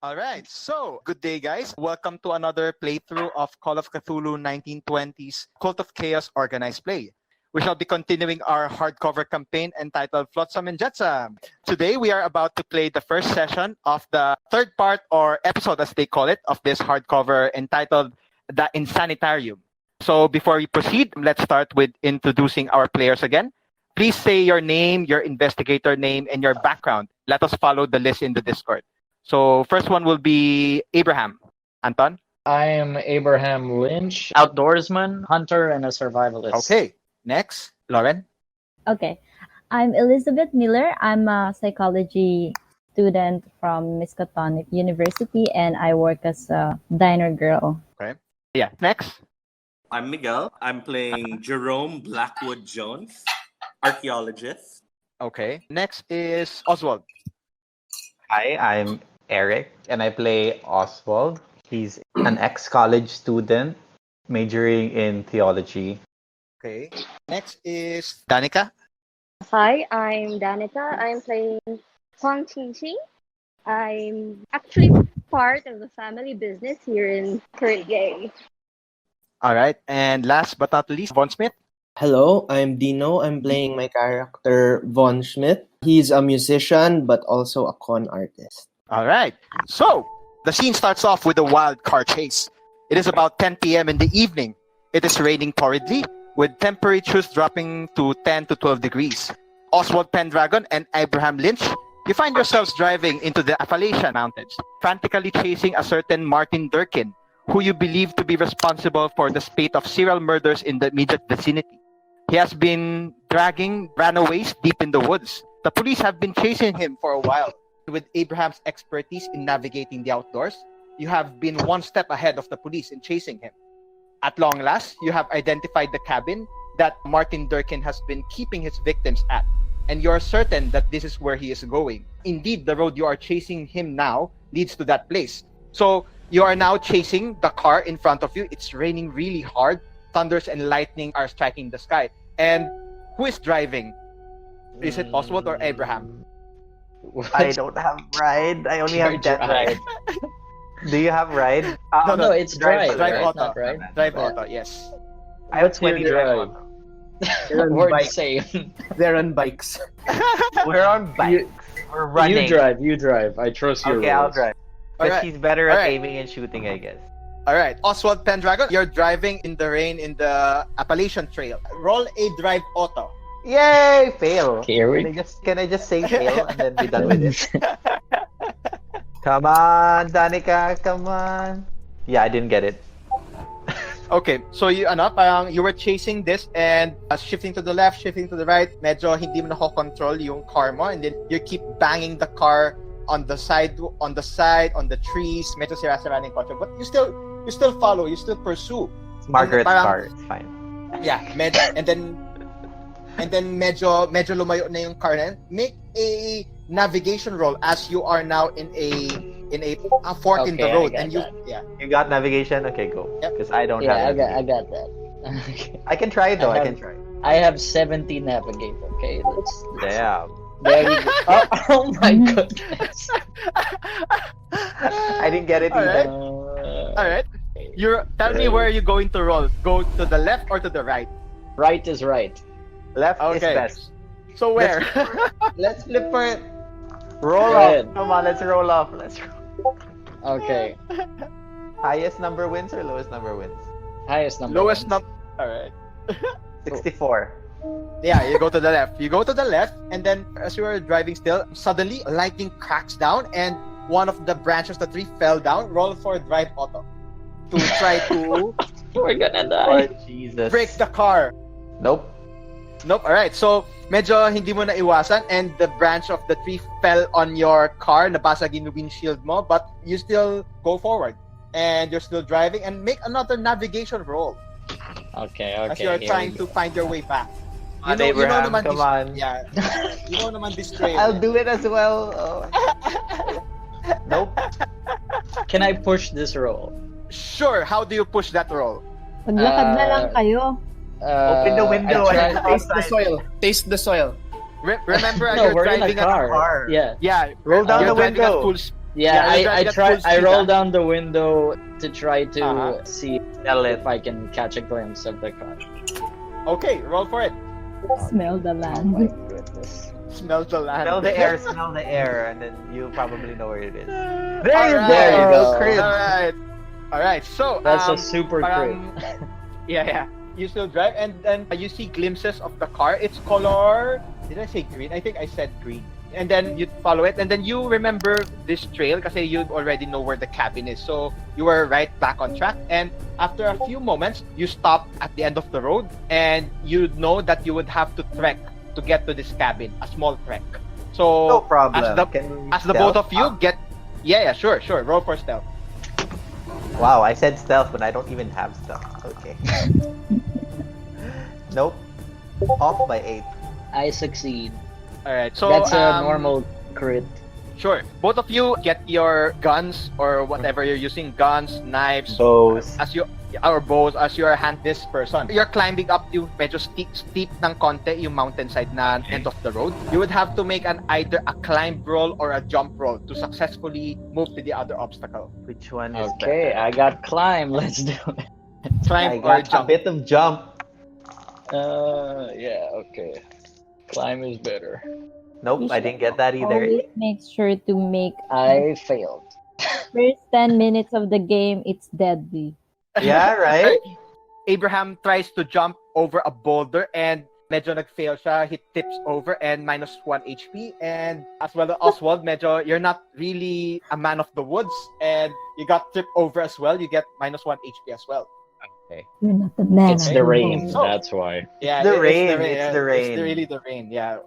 All right, so good day, guys. Welcome to another playthrough of Call of Cthulhu 1920s Cult of Chaos Organized Play. We shall be continuing our hardcover campaign entitled Flotsam and Jetsam. Today, we are about to play the first session of the third part, or episode as they call it, of this hardcover entitled The Insanitarium. So before we proceed, let's start with introducing our players again. Please say your name, your investigator name, and your background. Let us follow the list in the Discord. So first one will be Abraham. Anton? I am Abraham Lynch, outdoorsman, hunter, and a survivalist. Okay. Next, Lauren. Okay. I'm Elizabeth Miller. I'm a psychology student from Miskatonic University, and I work as a diner girl. Okay. Yeah. Next. I'm Miguel. I'm playing Jerome Blackwood Jones, archaeologist. Okay. Next is Oswald. Hi, I'm Eric, and I play Oswald. He's an ex-college student majoring in theology. Okay. Next is Danica. Hi, I'm Danica. I'm playing Huang Qingqing. I'm actually part of the family business here in Currygay. All right. And last but not least, Von Smith. Hello, I'm Dino. I'm playing my character Von Schmidt. He's a musician but also a con artist. All right. So the scene starts off with a wild car chase. It is about 10 p.m. in the evening. It is raining torridly, with temperatures dropping to 10 to 12 degrees. Oswald Pendragon and Abraham Lynch, you find yourselves driving into the Appalachian Mountains, frantically chasing a certain Martin Durkin, who you believe to be responsible for the spate of serial murders in the immediate vicinity. He has been dragging runaways deep in the woods. The police have been chasing him for a while. With Abraham's expertise in navigating the outdoors, you have been one step ahead of the police in chasing him. At long last, you have identified the cabin that Martin Durkin has been keeping his victims at, and you're certain that this is where he is going. Indeed, the road you are chasing him now leads to that place. So you are now chasing the car in front of you. It's raining really hard. Thunders and lightning are striking the sky. And who is driving? Is it Oswald or Abraham? I don't have ride. I only have death ride. Do you have ride? No, it's drive. Drive right? auto. Not right? Drive auto, yes. I have What's your 20 drive. drive? They're on, We're the bike. same. They're on bikes. We're on bikes. We're running. You drive. I trust your Okay, I'll rules. drive. All Because right. he's better at All right. aiming and shooting, I guess. All right, Oswald Pendragon, you're driving in the rain in the Appalachian Trail. Roll a drive auto. Yay! Fail. Okay, here we Can I just say fail and then be done with it? Come on, Danica, come on. Yeah, I didn't get it. Okay, so parang you were chasing this and shifting to the left, shifting to the right, medyo hindi mo nako-control yung car mo, and then you keep banging the car on the side, on the trees, medyo sira-sira na yung kotse, but you still follow, you still pursue. It's Margaret's Parang- car. It's fine. Yeah, and then medyo lumayo na yung car na yun. Make a navigation roll as you are now in a fork in the Okay, I road, got and you that. You got navigation? Okay, go. Yep. Because I don't Yeah, I have got navigation. that. Okay. I can try though. I I have- can try. I have 70 navigate. Okay, let's Damn. there we go. Oh my goodness. I didn't get it All either. All right, tell me where you're going to roll. Go to the left or to the right? Right is right. Left is Okay. best. So where? Let's flip for it. Roll Good. off. Come on, let's roll off. Let's roll. Okay. Highest number wins or lowest number wins? Highest number. Lowest one. number. All right. 64. Yeah, you go to the left. You go to the left, and then as you are driving still, suddenly lightning cracks down, and one of the branches of the tree fell down. Roll for drive auto to try to We're gonna Oh, die. Jesus. break the car. Nope. Nope. All right. So medyo hindi mo na iwasan, and the branch of the tree fell on your car. Nabasag yung windshield mo, but you still go forward, and you're still driving, and make another navigation roll Okay, as you are here trying we to go. find your way back. Come on, Abraham, naman come this, on. Yeah. You know naman this trail. I'll do it as well. Oh. Nope. Can I push this roll? Sure. How do you push that roll? Maglakad na lang kayo. Open the window I and tried- Taste the soil. Taste the soil. Remember, No, you're we're in driving a car. car. Yeah. Yeah, Roll down you're the driving at window. full Yeah, you I get try. full I speed, roll huh? down the window to try to Uh-huh. see Smell it. if I can catch a glimpse of the car. Okay, roll for it. Smell the Oh my land. goodness! Smell the land. Smell the air, and then you probably know where it is. There you There you go. Crit. All right. So That's a super parang- crit. Yeah. You still drive, and then you see glimpses of the car. It's color. Did I say green? I think I said green. And then you follow it, and then you remember this trail because you already know where the cabin is. So you were right back on track. And after a few moments, you stop at the end of the road, and you know that you would have to trek to get to this cabin, a small trek. So No problem. as the both of you get, yeah, sure. Roll for stealth. Wow, I said stealth, but I don't even have stealth. Okay. Nope. Off by 8. I succeed. All right. So That's a normal crit. Sure. Both of you get your guns or whatever you're using, guns, knives, Bows. as you or bows as you are hand this person. You're climbing up to medyo steep ng konti yung mountainside na end of the road. You would have to make either a climb roll or a jump roll to successfully move to the other obstacle. Which one is Okay, better? I got climb. Let's do it. Climb I or got a jump. bit of jump. Yeah, okay. Climb is better. Nope, I didn't get that either. Always make sure to make I failed. first 10 minutes of the game, it's deadly. Yeah, right? Abraham tries to jump over a boulder and medyo nag-fail siya. He tips over and minus 1 HP. And as well as Oswald, medyo you're not really a man of the woods and you got tripped over as well. You get minus 1 HP as well. You're not the man. It's of the the rain, woods. So- that's why. Yeah, The it's rain, the rain. it's the rain. It's really the rain. Yeah,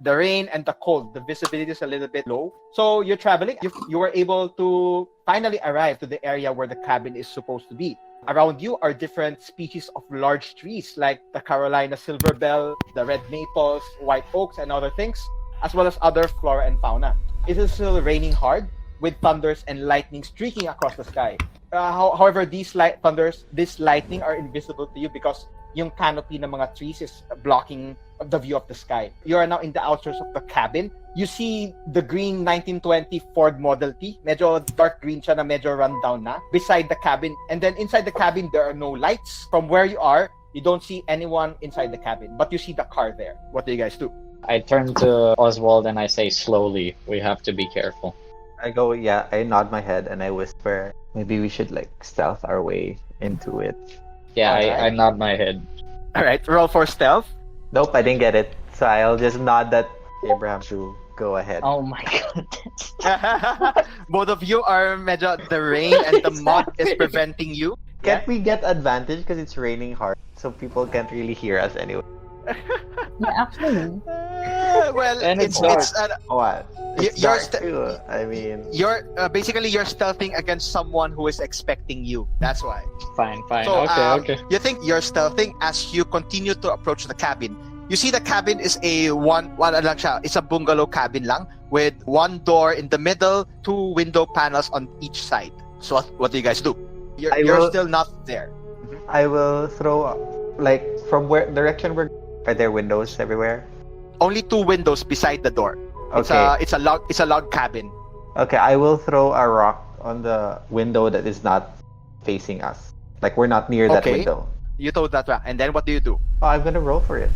the rain and the cold. The visibility is a little bit low. So you're traveling. You were able to finally arrive to the area where the cabin is supposed to be. Around you are different species of large trees like the Carolina silverbell, the red maples, white oaks, and other things, as well as other flora and fauna. It is still raining hard with thunders and lightning streaking across the sky. However, this lightning are invisible to you because yung canopy ng mga trees is blocking the view of the sky. You are now in the outskirts of the cabin. You see the green 1920 Ford Model T. Medyo dark green siya na medyo rundown na. Beside the cabin. And then inside the cabin, there are no lights. From where you are, you don't see anyone inside the cabin. But you see the car there. What do you guys do? I turn to Oswald and I say slowly, we have to be careful. I go, yeah, I nod my head and I whisper, maybe we should like stealth our way into it. Yeah, Alright. I nod my head. Alright, roll for stealth. Nope, I didn't get it. So I'll just nod that Abraham to go ahead. Oh my goodness. Both of you are medyo the rain and the mud is preventing you. Can't we get advantage because it's raining hard, so people can't really hear us anyway? Yeah, actually. Well, And it's it's What? Y- It's you're dark too. I mean, you're basically you're stealthing against someone who is expecting you. That's why. Fine. So, Okay. You think you're stealthing as you continue to approach the cabin. You see the cabin is a one lang siya. It's a bungalow cabin lang with one door in the middle, 2 window panels on each side. So what do you guys do? You're will- still not there. I will throw, like, from where direction we're. Are there windows everywhere? Only 2 windows beside the door. Okay. It's a log cabin. Okay, I will throw a rock on the window that is not facing us. Like, we're not near that Okay. window. You told that right. And then what do you do? Oh, I'm gonna roll for it.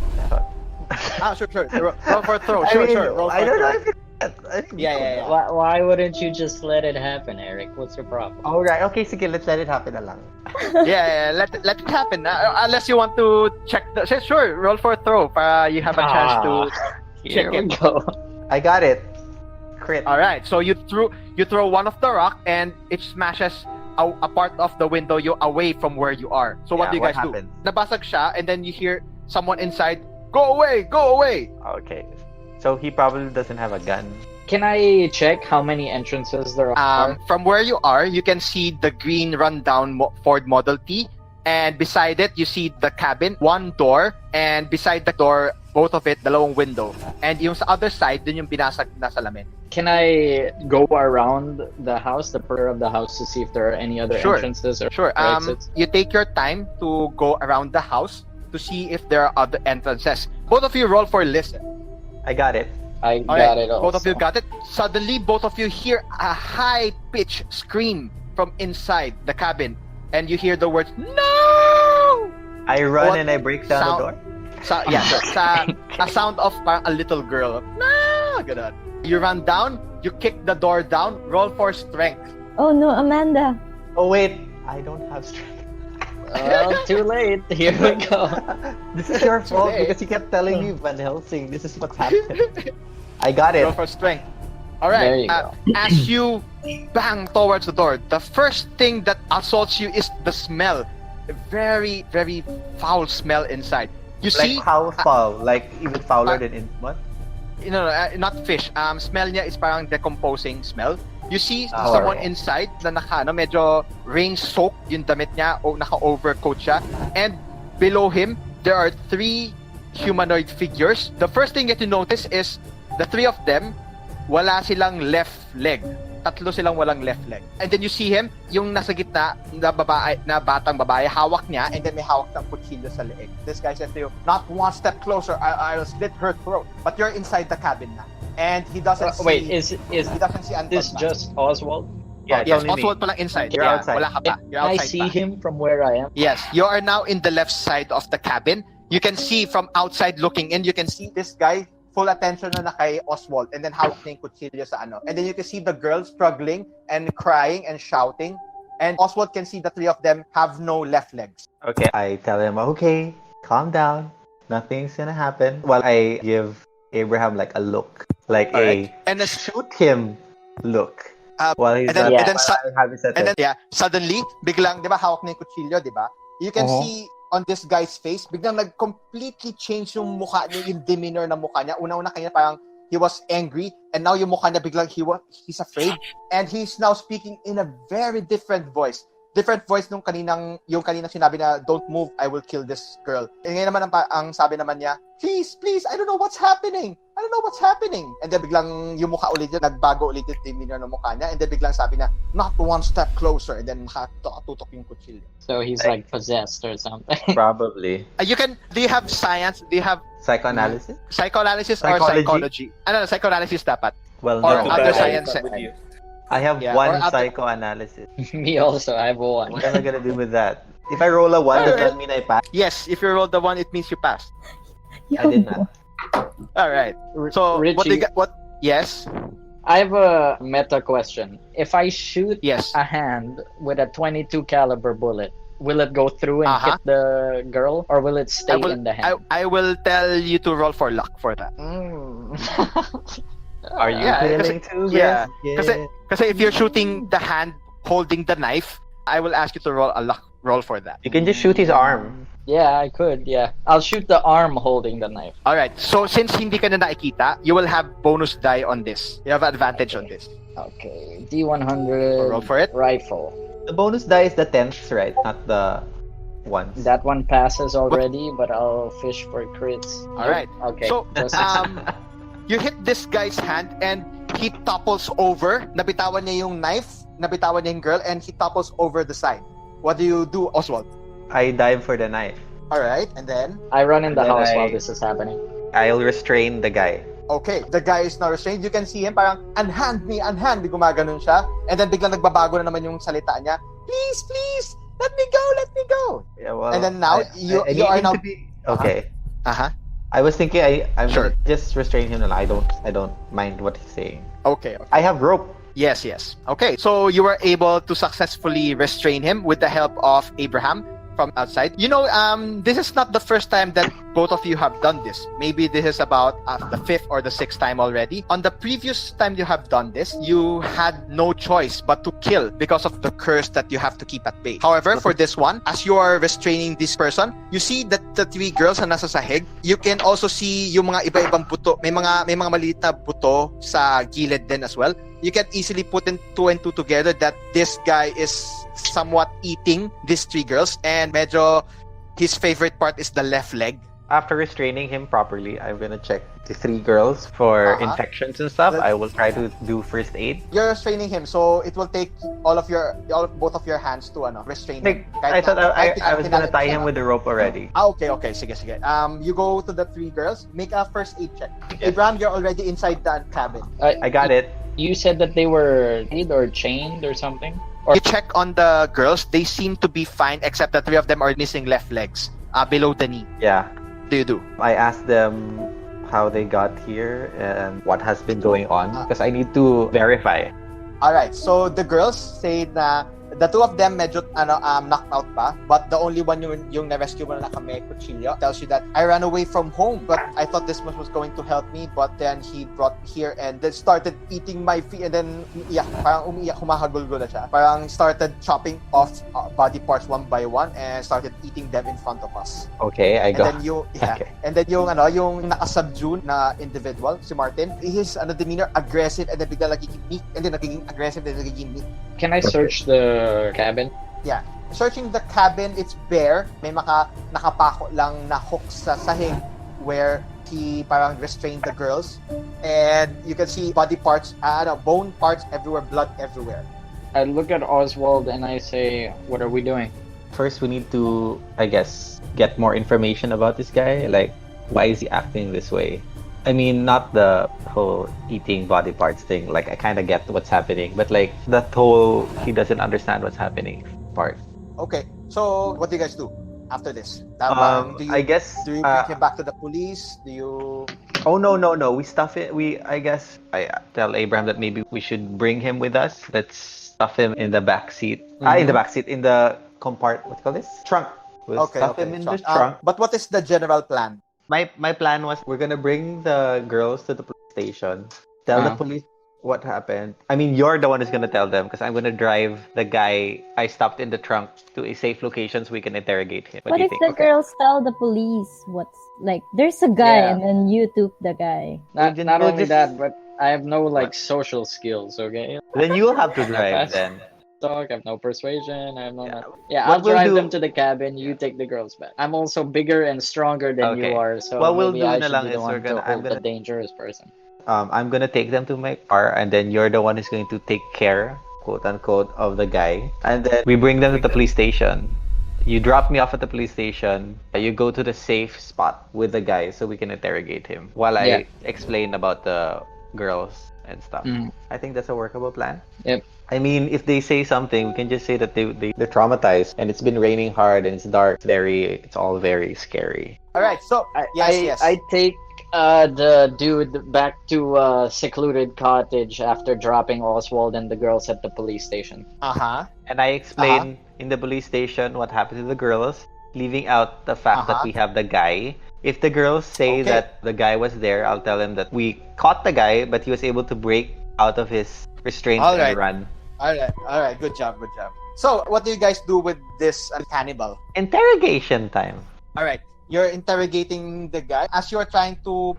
Sure. Roll for a throw. I Sure, mean, sure. Roll for I a don't throw. know if it. Yeah. Why wouldn't you just let it happen, Eric? What's your problem? Alright, okay, sige, let's let it happen na lang. Yeah, let it happen. Unless you want to check the... Sure, roll for a throw para you have a chance to Here check we it. go. I got it. Crit. Alright, so you throw one of the rock and it smashes a part of the window you away from where you are. So what Yeah, do you what guys happens? do? Nabasag siya and then you hear someone inside, go away! Okay. So he probably doesn't have a gun. Can I check how many entrances there are? From where you are, you can see the green rundown Ford Model T, and beside it, you see the cabin, 1 door, and beside the door, both of it, dalawang window. And yung sa other side, dun yung binasag na salamin. Can I go around the house, the perimeter of the house, to see if there are any other Sure. entrances or Sure. exits? You take your time to go around the house to see if there are other entrances. Both of you roll for listen. I got it. I All got right, it. both of you also. got it. Suddenly, both of you hear a high-pitched scream from inside the cabin, and you hear the words "No!" I run What and I break down sound- the door. Yeah, sure. A sound of parang a little girl. No! Ganun. You run down, you kick the door down, roll for strength. Oh no, Amanda. Oh wait, I don't have strength. Well, too late. Here we go. This is your fault late. because you kept telling me Van Helsing. This is what's happening. I got it. Roll for strength. All There right. you go. As you bang towards the door, the first thing that assaults you is the smell. A very, very foul smell inside. You see, Like how foul? Like even fouler than Innsmouth? not fish. Smell niya is parang decomposing smell. You see Ah, someone alright. inside na medyo rain-soaked yung damit niya o naka-overcoat siya. And below him, there are 3 humanoid figures. The first thing that you notice is the 3 of them, wala silang left leg. 3 silang walang left leg. And then you see him, yung nasa gitna na batang babae, hawak niya, and then may hawak ng kutsilyo sa leeg. This guy says to you, "Not one step closer, I'll slit her throat." But you're inside the cabin now. And he doesn't see... Wait, is he doesn't see Anton this back. just Oswald? Yeah, it's Yes, only me. Oswald palang inside. You're Yeah, outside. wala ka pa. You're Can I outside see pa. him from where I am? Yes, you are now in the left side of the cabin. You can see from outside looking in, you can see this guy full attention na kay Oswald, and then hawak niya yung kutsilyo sa ano. And then you can see the girl struggling and crying and shouting. And Oswald can see the 3 of them have no left legs. Okay, I tell him, okay, calm down. Nothing's gonna happen. While I give Abraham like a look, like Alright. a And then, shoot him look. While he's and then, Yeah. and then, having and then, yeah, suddenly, biglang, di ba, hawak niya yung kutsilyo, di ba? You can see on this guy's face, biglang nag-completely change yung mukha niya, yung demeanor ng mukha niya. Una-una kanya parang he was angry, and now yung mukha niya biglang he's afraid, and he's now speaking in a very different voice. Different voice yung kaninang sinabi na, "Don't move, I will kill this girl." And ngayon naman ang sabi naman niya, please, I don't know what's happening. And then biglang yung mukha ulit niya, nagbago ulit yung demeanor ng mukha niya, and then biglang sabi niya, "Not one step closer," and then nakatutok yung kutsilyo. So he's like possessed or something. Probably Do you have science? Do you have psychoanalysis. psychoanalysis or Psychology? psychology? Ano, psychoanalysis dapat. Well, Or no, other but science. With you. I have Yeah, one or other- psychoanalysis. Me also, I have one. What am I gonna do with that? If I roll a 1, does that mean I pass? Yes, if you roll the 1, it means you passed. I did not. All right. So Richie, what do you got? What? Yes. I have a meta question. If I shoot Yes. a hand with a 22 caliber bullet, will it go through and Uh-huh. hit the girl, or will it stay I will. in the hand? I will tell you to roll for luck for that. Are you Yeah, willing to yeah, risk it? Because if you're shooting the hand holding the knife, I will ask you to roll a luck roll for that. You can just shoot his arm. Yeah, I could. Yeah, I'll shoot the arm holding the knife. All right. So since hindi ka na nakikita, you will have bonus die on this. You have advantage on this. Okay, D100. Roll for it. Rifle. The bonus die is the 10th, right? Not the ones. That one passes already, but I'll fish for crits. All right. Okay. So just- you hit this guy's hand and he topples over. Nabitawan niya yung knife, nabitawan niya yung girl, and he topples over the side. What do you do, Oswald? I dive for the knife. All right, and then I run in the Then house I- while this is happening. I'll restrain the guy. okay, the guy is now restrained. You can see him parang unhand me, gumaganon siya. And then biglang nagbabago na naman yung salita niya. Please, let me go. Yeah, well, And then now, you need are him now- to be... Okay. Uh-huh. I was thinking I'm Sure. gonna just restrain him. I don't mind what he's saying. Okay. I have rope. Yes. Okay, so you were able to successfully restrain him with the help of Abraham from outside. You know, this is not the first time that both of you have done this. Maybe this is about the 5th or the 6th time already. On the previous time you have done this, you had no choice but to kill because of the curse that you have to keep at bay. However, for this one, as you are restraining this person, you see that the 3 girls na nasa sahig, you can also see yung mga iba-ibang buto. May mga maliit na buto sa gilid din as well. You can easily put in 2 and 2 together that this guy is somewhat eating these 3 girls, and medyo his favorite part is the left leg. After restraining him properly, I'm gonna check the 3 girls for infections and stuff. I will try to do first aid. You're restraining him, so it will take both of your hands to restrain him. Like, I thought I was gonna tie him with the rope already. Okay. Sige. You go to the 3 girls. Make a first aid check. Abraham, you're already inside the cabin. I got it. You said that they were tied or chained or something? Or You check on the girls. They seem to be fine, except that 3 of them are missing left legs, below the knee. Yeah. What do you do? I asked them how they got here and what has been going on because I need to verify. Alright, so the girls say na the 2 of them medyo knocked out pa, but the only one yung na-rescue mo na may kutsilyo tells you that I ran away from home, but I thought this was going to help me, but then he brought me here and then started eating my feet and then umiiyak, humahagulgol na siya. Parang started chopping off body parts one by one and started eating them in front of us. Okay, I got. And then yung naka-subdue na individual, si Martin, his demeanor aggressive and then bigla nagiging meek and then nagiging aggressive and then nagiging meek. can I search the cabin? Yeah. Searching the cabin, it's bare. May nakapako lang na hook sa sahig where he parang restrained the girls. And you can see body parts, bone parts everywhere, blood everywhere. I look at Oswald and I say, what are we doing? First, we need to, I guess, get more information about this guy. Like, why is he acting this way? I mean, not the whole eating body parts thing. Like, I kind of get what's happening, but like that whole he doesn't understand what's happening part. Okay, so what do you guys do after this? I guess. Do you bring him back to the police? Do you? Oh no! We stuff it. I tell Abraham that maybe we should bring him with us. Let's stuff him in the back seat. In the back seat, in the compartment. What do you call this? Trunk. We'll stuff him in the trunk. But what is the general plan? My plan was we're gonna bring the girls to the police station, tell the police what happened. I mean, you're the one who's gonna tell them because I'm gonna drive the guy I stopped in the trunk to a safe location so we can interrogate him. What if the girls tell the police what's like? There's a guy and then you took the guy. Not only that, but I have no social skills. Okay. Then you'll have to drive then. Talk. I have no persuasion. I have no. I'll drive them to the cabin. You take the girls back. I'm also bigger and stronger than you are, so what we'll maybe do I na should lang be the is one to hold the dangerous person. I'm gonna take them to my car, and then you're the one who's going to take care, quote unquote, of the guy, and then we bring them to the police station. You drop me off at the police station. You go to the safe spot with the guy so we can interrogate him while I explain about the girls and stuff. I think that's a workable plan. Yep. I mean, if they say something, we can just say that they're traumatized and it's been raining hard and it's dark. It's all very scary. All right, so I take the dude back to a secluded cottage after dropping Oswald and the girls at the police station. And I explain in the police station what happened to the girls, leaving out the fact that we have the guy. If the girls say that the guy was there, I'll tell them that we caught the guy, but he was able to break out of his restraints and run. All right. Good job. So, what do you guys do with this cannibal? Interrogation time. All right. You're interrogating the guy as you're trying to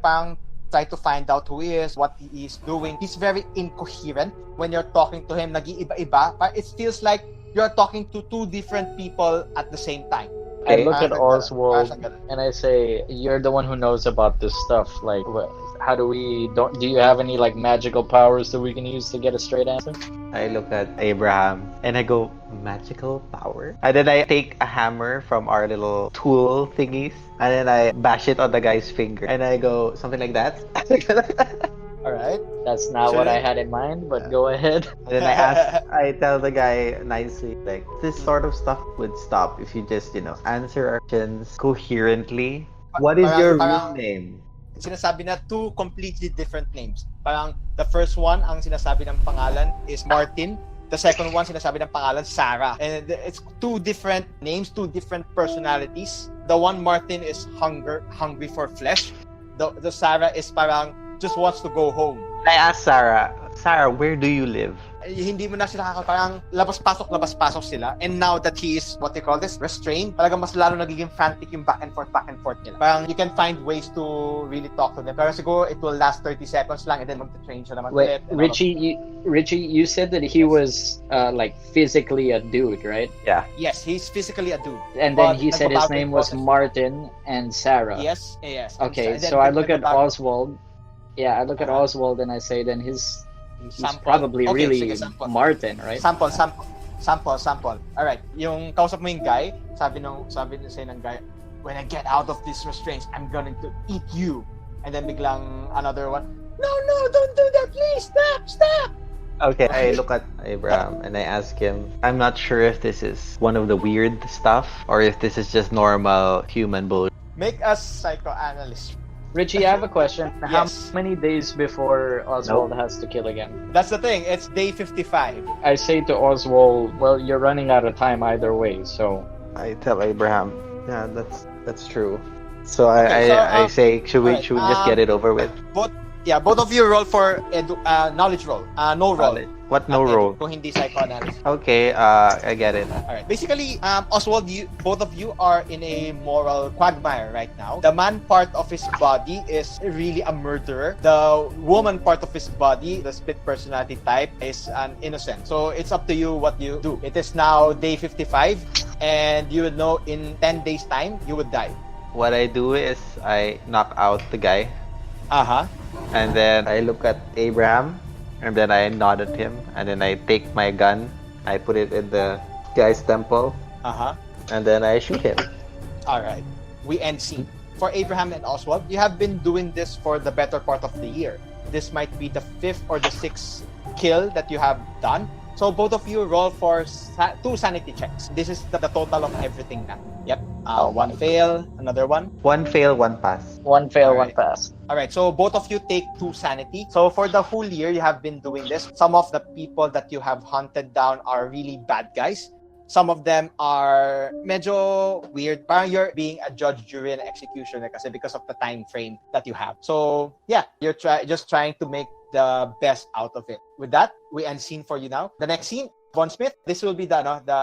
try to find out who he is, what he is doing. He's very incoherent when you're talking to him. Nag-iiba-iba. But it feels like you're talking to 2 different people at the same time. I look at Oswald and I say, "You're the one who knows about this stuff. Like, how do you have any magical powers that we can use to get a straight answer?" I look at Abraham and I go, "Magical power?" And then I take a hammer from our little tool thingies and then I bash it on the guy's finger and I go something like that. All right. That's not what I had in mind, but go ahead. And then I tell the guy nicely, like, this sort of stuff would stop if you just, answer our questions coherently. What is your real name? Sinasabi na 2 completely different names. Parang the first one, ang sinasabi ng pangalan is Martin. The second one, sinasabi ng pangalan, Sarah. And it's 2 different names, 2 different personalities. The one, Martin, is hungry for flesh. The Sarah is parang just wants to go home. I asked Sarah, where do you live? Hindi mo na sila parang labas-pasok sila. And now that he is, what they call this, restrained, talagang mas lalo nagiging frantic yung back and forth nila. Parang you can find ways to really talk to them. Pero siguro it will last 30 seconds lang and then magta-train siya naman Wait, ulit. Richie, you said that he was like physically a dude, right? Yeah. Yes, he's physically a dude. And then he said his name was Martin and Sarah. Yes. Okay, And then so I look at nagbabago- Oswald. Yeah, I look at Oswald and I say then he's Sample. probably Okay, really sige, sample. Martin, right? Sample. Alright, yung kausap mo yung guy, sabi sa'yo ng guy, when I get out of these restraints, I'm going to eat you. And then biglang another one, no, don't do that, please, stop. Okay, I look at Abraham and I ask him, I'm not sure if this is one of the weird stuff or if this is just normal human bullshit. Make us psychoanalyst. Richie, I have a question. Yes. How many days before Oswald has to kill again? That's the thing, it's day 55. I say to Oswald, well, you're running out of time either way, so I tell Abraham, yeah, that's true. So I Okay, so, I say, should we alright, just get it over with? Both of you roll for knowledge roll. No roll. What no roll? Kung hindi psychoanalyst. Okay, I get it. Alright. Basically, Oswald, both of you are in a moral quagmire right now. The man part of his body is really a murderer. The woman part of his body, the split personality type, is an innocent. So it's up to you what you do. It is now day 55, and you would know in 10 days' time, you would die. What I do is I knock out the guy, Uh-huh. and then I look at Abraham, and then I nod at him, and then I take my gun, I put it in the guy's temple, Uh-huh. and then I shoot him. Alright. We end scene. For Abraham and Oswald, you have been doing this for the better part of the year. This might be the 5th or the 6th kill that you have done. So both of you roll for 2 sanity checks. This is the total of everything now. Yep. One fail, another one. One fail, one pass. one fail, one Alright. pass. Alright, so both of you take 2 sanity. So for the whole year, you have been doing this. Some of the people that you have hunted down are really bad guys. Some of them are medyo weird. Parang you're being a judge, jury, and executioner kasi because of the time frame that you have. So yeah, you're just trying to make the best out of it. With that, we end scene for you now. The next scene, Von Smith, this will be the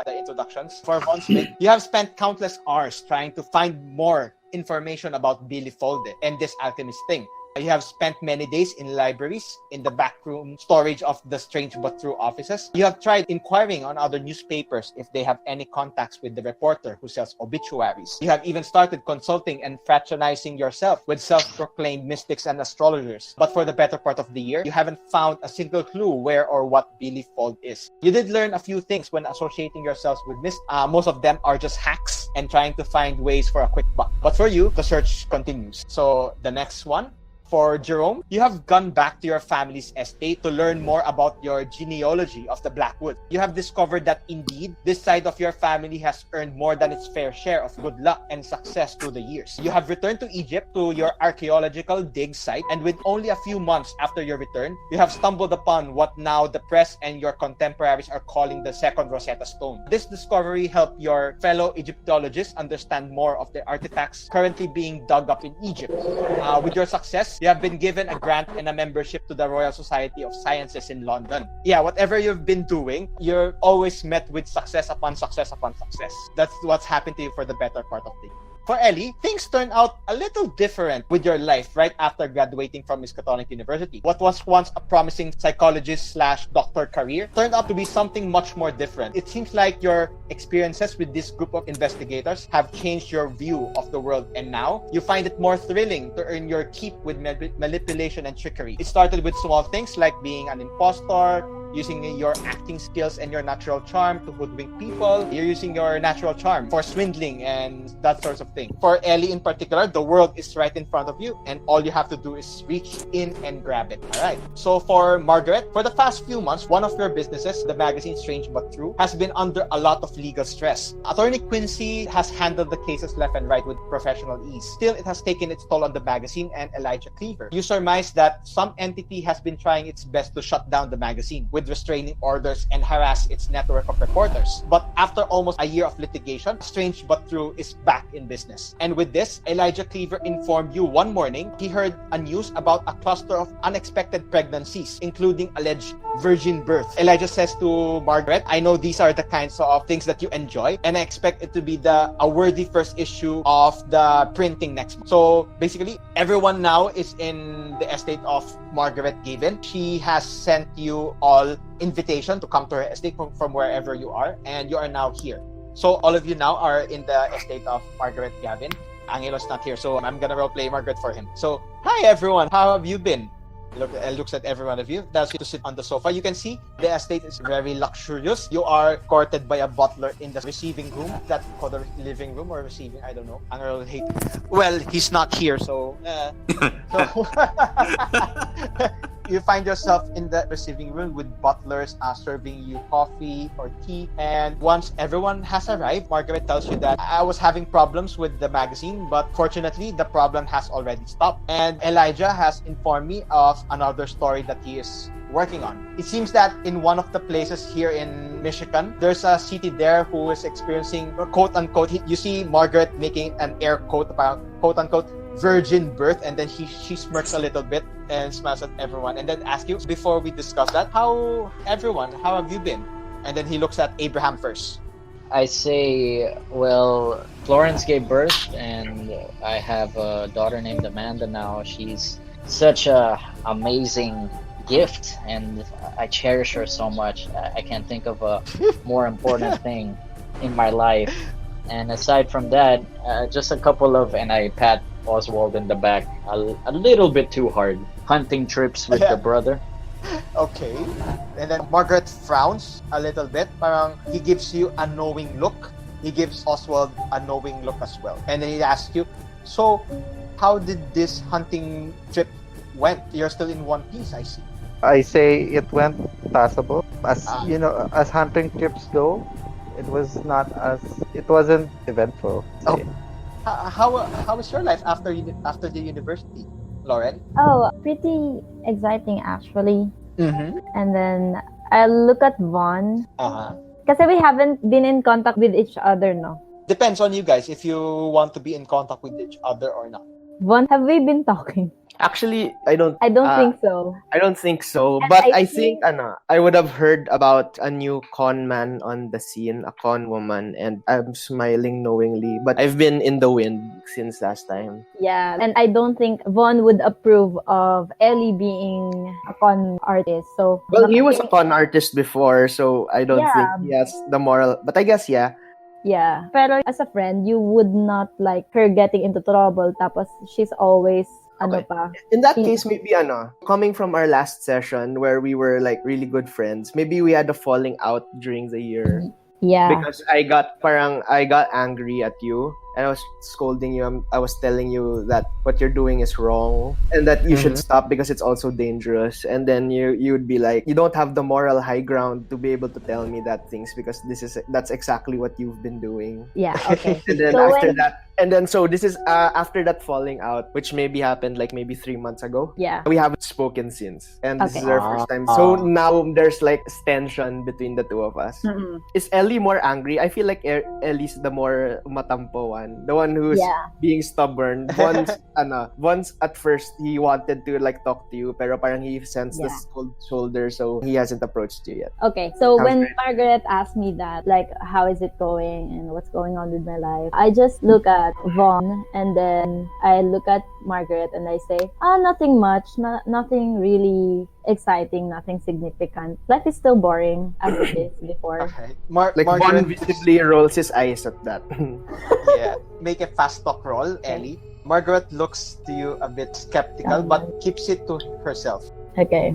introductions. For Von Smith, you have spent countless hours trying to find more information about Billy Folde and this alchemist thing. You have spent many days in libraries, in the backroom storage of the strange but true offices. You have tried inquiring on other newspapers if they have any contacts with the reporter who sells obituaries. You have even started consulting and fraternizing yourself with self-proclaimed mystics and astrologers. But for the better part of the year, you haven't found a single clue where or what Billy Fold is. You did learn a few things when associating yourselves with mystics. Most of them are just hacks and trying to find ways for a quick buck. But for you, the search continues. So the next one, for Jerome, you have gone back to your family's estate to learn more about your genealogy of the Blackwood. You have discovered that indeed, this side of your family has earned more than its fair share of good luck and success through the years. You have returned to Egypt to your archaeological dig site, and with only a few months after your return, you have stumbled upon what now the press and your contemporaries are calling the Second Rosetta Stone. This discovery helped your fellow Egyptologists understand more of the artifacts currently being dug up in Egypt. With your success, you have been given a grant and a membership to the Royal Society of Sciences in London. Yeah, whatever you've been doing, you're always met with success upon success upon success. That's what's happened to you for the better part of the year. For Ellie, things turned out a little different with your life right after graduating from Miskatonic University. What was once a promising psychologist/doctor career turned out to be something much more different. It seems like your experiences with this group of investigators have changed your view of the world, and now you find it more thrilling to earn your keep with manipulation and trickery. It started with small things like being an impostor, using your acting skills and your natural charm to hoodwink people. You're using your natural charm for swindling and that sort of thing. For Ellie in particular, the world is right in front of you and all you have to do is reach in and grab it. Alright. So for Margaret, for the past few months, one of your businesses, the magazine Strange But True, has been under a lot of legal stress. Attorney Quincy has handled the cases left and right with professional ease. Still, it has taken its toll on the magazine and Elijah Cleaver. You surmise that some entity has been trying its best to shut down the magazine, with with restraining orders and harass its network of reporters. But after almost a year of litigation, Strange But True is back in business. And with this, Elijah Cleaver informed you one morning he heard a news about a cluster of unexpected pregnancies, including alleged virgin birth. Elijah says to Margaret, I know these are the kinds of things that you enjoy, and I expect it to be a worthy first issue of the printing next month. So basically, everyone now is in the estate of Margaret Gavin. She has sent you all invitation to come to her estate from wherever you are, and you are now here. So all of you now are in the estate of Margaret Gavin. Angelo's not here, so I'm gonna roleplay Margaret for him. So, hi everyone, how have you been? Looks at every one of you. That's you to sit on the sofa. You can see the estate is very luxurious. You are courted by a butler in the receiving room. That's called the living room or receiving, I don't know. Angelo will hate. Well, he's not here, so you find yourself in the receiving room with butlers serving you coffee or tea. And once everyone has arrived, Margaret tells you that I was having problems with the magazine, but fortunately, the problem has already stopped. And Elijah has informed me of another story that he is working on. It seems that in one of the places here in Michigan, there's a city there who is experiencing, quote unquote, you see Margaret making an air quote about, quote unquote, virgin birth, and then she smirks a little bit and smiles at everyone and then asks you, before we discuss that, how have you been? And then he looks at Abraham first. I say, well, Florence gave birth, and I have a daughter named Amanda now. She's such a amazing gift, and I cherish her so much. I can't think of a more important thing in my life. And aside from that, just a couple of, and I pat Oswald in the back a little bit too hard, hunting trips with the brother. Okay. And then Margaret frowns a little bit. Parang he gives you a knowing look. He gives Oswald a knowing look as well. And then he asks you, so how did this hunting trip went? You're still in one piece, I see. I say it went passable. As you know, as hunting trips go, it wasn't eventful. Oh. How was your life after the university, Lauren? Oh, pretty exciting actually. Mm-hmm. And then I look at Vaughn. Uh-huh. Kasi we haven't been in contact with each other, no? Depends on you guys if you want to be in contact with each other or not. Vaughn, have we been talking? Actually, I don't think so. I don't think so. And But I I think I would have heard about a new con man on the scene, a con woman, and I'm smiling knowingly. But I've been in the wind since last time. Yeah, and I don't think Vaughn would approve of Ellie being a con artist. So Well, he was a con artist before, so I don't think Yeah. he has the moral. But I guess, yeah. Yeah. Pero as a friend, you would not like her getting into trouble. Tapos she's always Okay. pa. In that case, maybe coming from our last session where we were like really good friends, maybe we had a falling out during the year. Yeah. Because I got angry at you and I was scolding you. I was telling you that what you're doing is wrong and that you should stop because it's also dangerous. And then you would be like, you don't have the moral high ground to be able to tell me that things because that's exactly what you've been doing. Yeah, okay. And then So after when- that, and then so this is after that falling out, which maybe happened like maybe 3 months ago. Yeah. We haven't spoken since, and this is Okay. our first time. So now there's like tension between the two of us. Mm-mm. Is Ellie more angry? I feel like Ellie's the more matampo one, the one who's Yeah. being stubborn. Once at first he wanted to like talk to you, pero parang he sensed the Yeah. cold shoulder, so he hasn't approached you yet. Okay, so Sounds when great. Margaret asked me that, like, how is it going and what's going on with my life, I just look at Vaughn and then I look at Margaret and I say, nothing much, nothing really exciting, nothing significant. Life is still boring as it is before. Okay. Like Margaret one visibly rolls his eyes at that. yeah. Make a fast talk roll, Ellie. Margaret looks to you a bit skeptical, but keeps it to herself. Okay.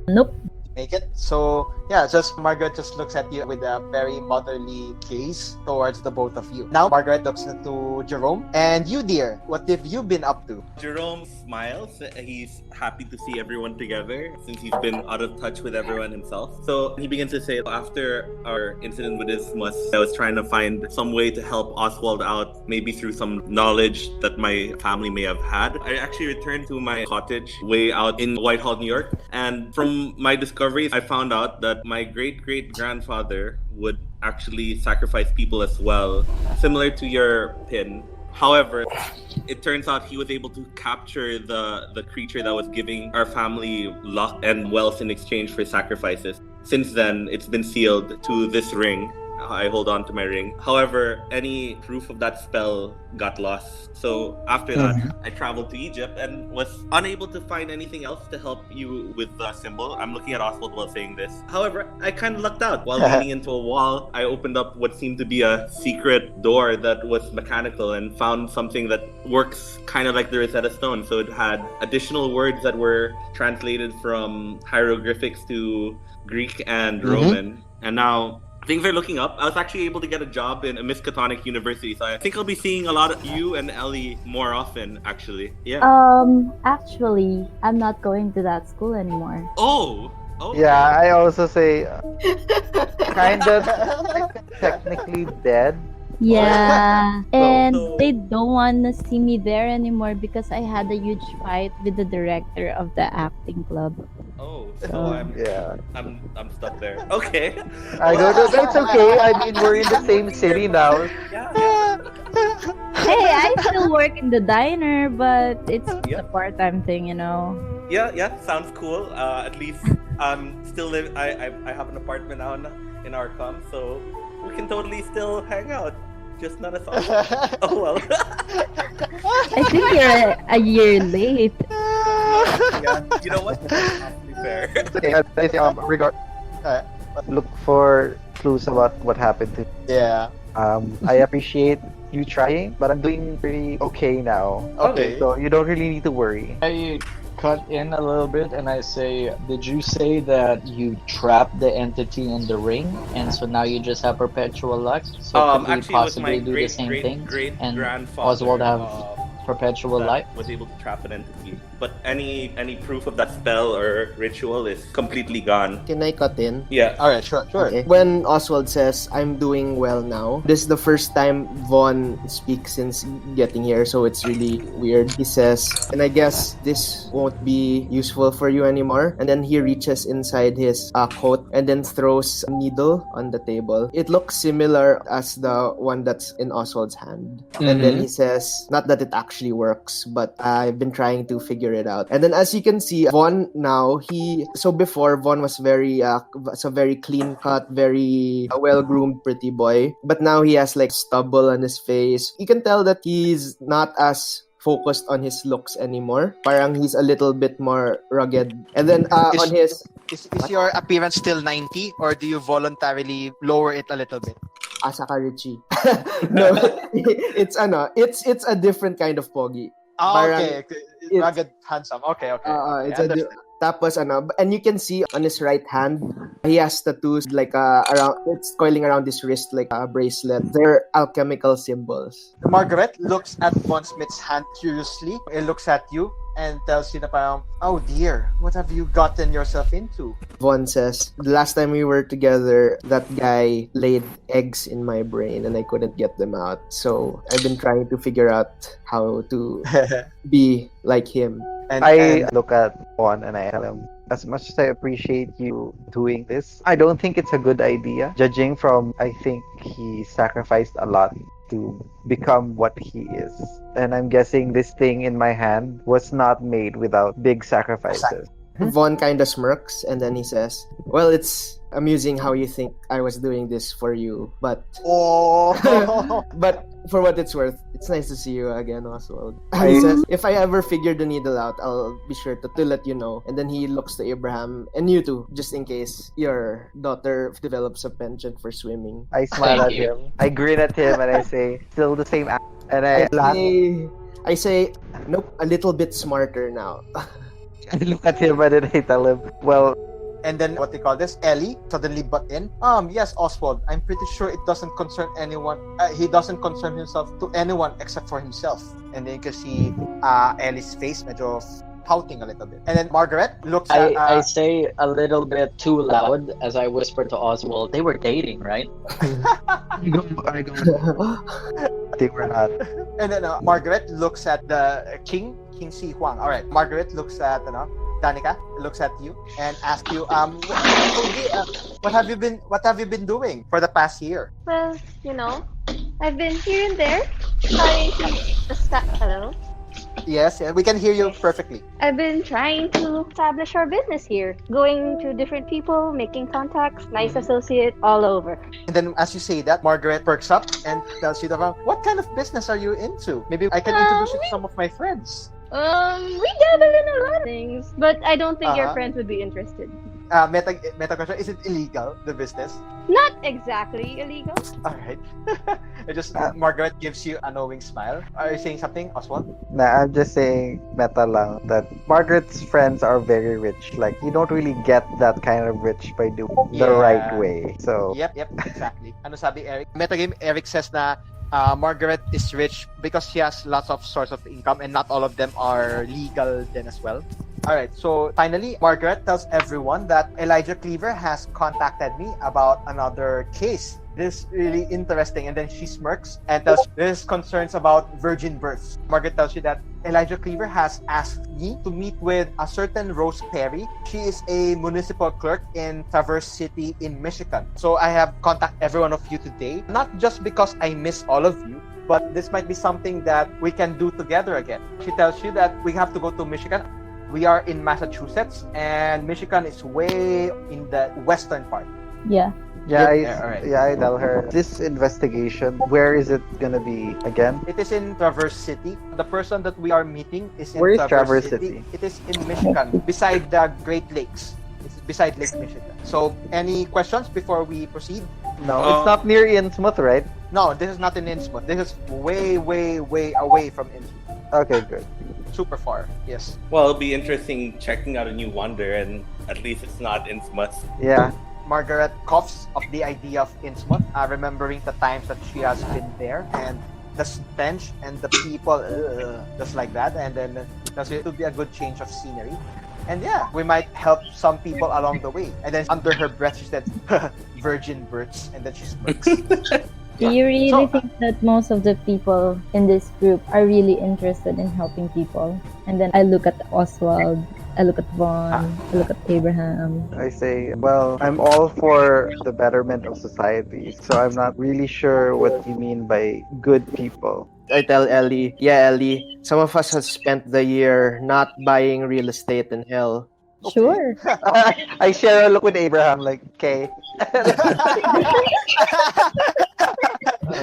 Nope. Make it. So yeah, Margaret just looks at you with a very motherly gaze towards the both of you. Now Margaret looks to Jerome. And you, dear, what have you been up to? Jerome smiles. He's happy to see everyone together since he's been out of touch with everyone himself. So he begins to say, after our incident with Innsmouth, I was trying to find some way to help Oswald out, maybe through some knowledge that my family may have had. I actually returned to my cottage way out in Whitehall, New York. And from my discovery discoveries, I found out that my great-great-grandfather would actually sacrifice people as well, similar to your pin. However, it turns out he was able to capture the creature that was giving our family luck and wealth in exchange for sacrifices. Since then, it's been sealed to this ring. I hold on to my ring. However, any proof of that spell got lost. So after that, I traveled to Egypt and was unable to find anything else to help you with the symbol. I'm looking at Oswald while saying this. However, I kind of lucked out. While leaning into a wall, I opened up what seemed to be a secret door that was mechanical and found something that works kind of like the Rosetta Stone. So it had additional words that were translated from hieroglyphics to Greek and Roman. And now things are looking up. I was actually able to get a job in a Miskatonic University, so I think I'll be seeing a lot of you and Ellie more often, actually. Yeah. Actually, I'm not going to that school anymore. Oh! Yeah, I also say kind of technically dead. Yeah, and So- they don't want to see me there anymore because I had a huge fight with the director of the acting club. Oh, so I'm stuck there. Okay. I go, no, that's okay. I mean, we're in the same city now. Yeah. Hey, I still work in the diner, but it's Yeah. a part-time thing, you know. Yeah, sounds cool. At least still live. I have an apartment now in Arkham, so we can totally still hang out. Just not as often. Oh well. I think you're a year late. Yeah, you know what? That's absolutely fair. I say, look for clues about what happened to. Yeah. I appreciate you trying, but I'm doing pretty okay now. Okay. So you don't really need to worry. I cut in a little bit and I say, did you say that you trapped the entity in the ring, and so now you just have perpetual luck? So could we Actually, it was my possibly do the same thing? great And grandfather. Oswald have perpetual that life? was able to trap an entity. But any proof of that spell or ritual is completely gone. Can I cut in? Yeah. All right, sure. Okay. When Oswald says, I'm doing well now, this is the first time Vaughn speaks since getting here, so it's really weird. He says, and I guess this won't be useful for you anymore. And then he reaches inside his coat and then throws a needle on the table. It looks similar as the one that's in Oswald's hand. And then he says, not that it actually works, but I've been trying to figure it out. And then as you can see, Vaughn now, before Vaughn was very clean cut, very well-groomed pretty boy. But now he has like stubble on his face. You can tell that he's not as focused on his looks anymore. Parang he's a little bit more rugged. And then on his... Is your appearance still 90, or do you voluntarily lower it a little bit? Asa ka, Richie. No, it's a different kind of pogi. Oh, Parang okay. Rugged, handsome. Okay. It's tapos and you can see on his right hand, he has tattoos like it's coiling around his wrist like a bracelet. They're alchemical symbols. Margaret looks at Von Smith's hand curiously. It looks at you and tells you na parang, oh dear, what have you gotten yourself into? Vaughn says, the last time we were together, that guy laid eggs in my brain and I couldn't get them out. So I've been trying to figure out how to be like him. I look at Juan and I tell him, as much as I appreciate you doing this, I don't think it's a good idea. Judging from, I think he sacrificed a lot to become what he is. And I'm guessing this thing in my hand was not made without big sacrifices. Vaughn kind of smirks and then he says, well, it's amusing how you think I was doing this for you, but but for what it's worth, it's nice to see you again, Oswald. He says, if I ever figure the needle out, I'll be sure to let you know. And then he looks to Abraham and you too, just in case your daughter develops a penchant for swimming. I smile Thank at you. him. I grin at him and I say, still the same act. And I laugh. I say, nope, a little bit smarter now. I look at him and then I tell him, well, And then what they call this, Ellie suddenly butt in. Yes, Oswald, I'm pretty sure it doesn't concern anyone. He doesn't concern himself to anyone except for himself. And then you can see Ellie's face medyo pouting a little bit. And then Margaret looks at... I say a little bit too loud as I whisper to Oswald, they were dating, right? I go, they were not. And then Margaret looks at the King Si Huang. All right, Margaret looks at Danica looks at you and asks you, what have you been doing for the past year? Well, I've been here and there trying to hello. Yes, we can hear you perfectly. I've been trying to establish our business here, going to different people, making contacts, nice associate all over. And then as you say that, Margaret perks up and tells you about what kind of business are you into? Maybe I can introduce you to some of my friends. We dabble in a lot of things, but I don't think your Uh-huh. friends would be interested. Meta question, is it illegal, the business? Not exactly illegal. Alright. Margaret gives you a knowing smile. Are you saying something, Oswald? Nah, I'm just saying meta lang that Margaret's friends are very rich. Like, you don't really get that kind of rich by doing the Yeah. right way. So, Yep, exactly. Ano sabi Eric? Metagame Eric says na Margaret is rich because she has lots of source of income and not all of them are legal then as well. Alright, so finally, Margaret tells everyone that Elijah Cleaver has contacted me about another case. This is really interesting. And then she smirks and tells there's concerns about virgin births. Margaret tells you that Elijah Cleaver has asked me to meet with a certain Rose Perry. She is a municipal clerk in Traverse City in Michigan. So I have contacted every one of you today, not just because I miss all of you, but this might be something that we can do together again. She tells you that we have to go to Michigan. We are in Massachusetts, and Michigan is way in the western part. Yeah. I tell her this investigation. Where is it gonna be again? It is in Traverse City. The person that we are meeting is in Where is Traverse City? It is in Michigan, beside the Great Lakes. It's beside Lake Michigan. So, any questions before we proceed? No, it's not near Innsmouth, right? No, this is not in Innsmouth. This is way, way, way away from Innsmouth. Okay, good. Super far. Yes. Well, it'll be interesting checking out a new wonder, and at least it's not Innsmouth. Yeah. Margaret coughs of the idea of Innsmouth, remembering the times that she has been there and the stench and the people, just like that. And then it will be a good change of scenery. And yeah, we might help some people along the way. And then under her breath, she said, virgin births. And then she smirks. Do you really So, think that most of the people in this group are really interested in helping people? And then I look at Oswald, I look at Vaughn, I look at Abraham. I say, well, I'm all for the betterment of society, so I'm not really sure what you mean by good people. I tell Ellie, yeah, Ellie, some of us have spent the year not buying real estate in hell. Sure. I share a look with Abraham, like, okay.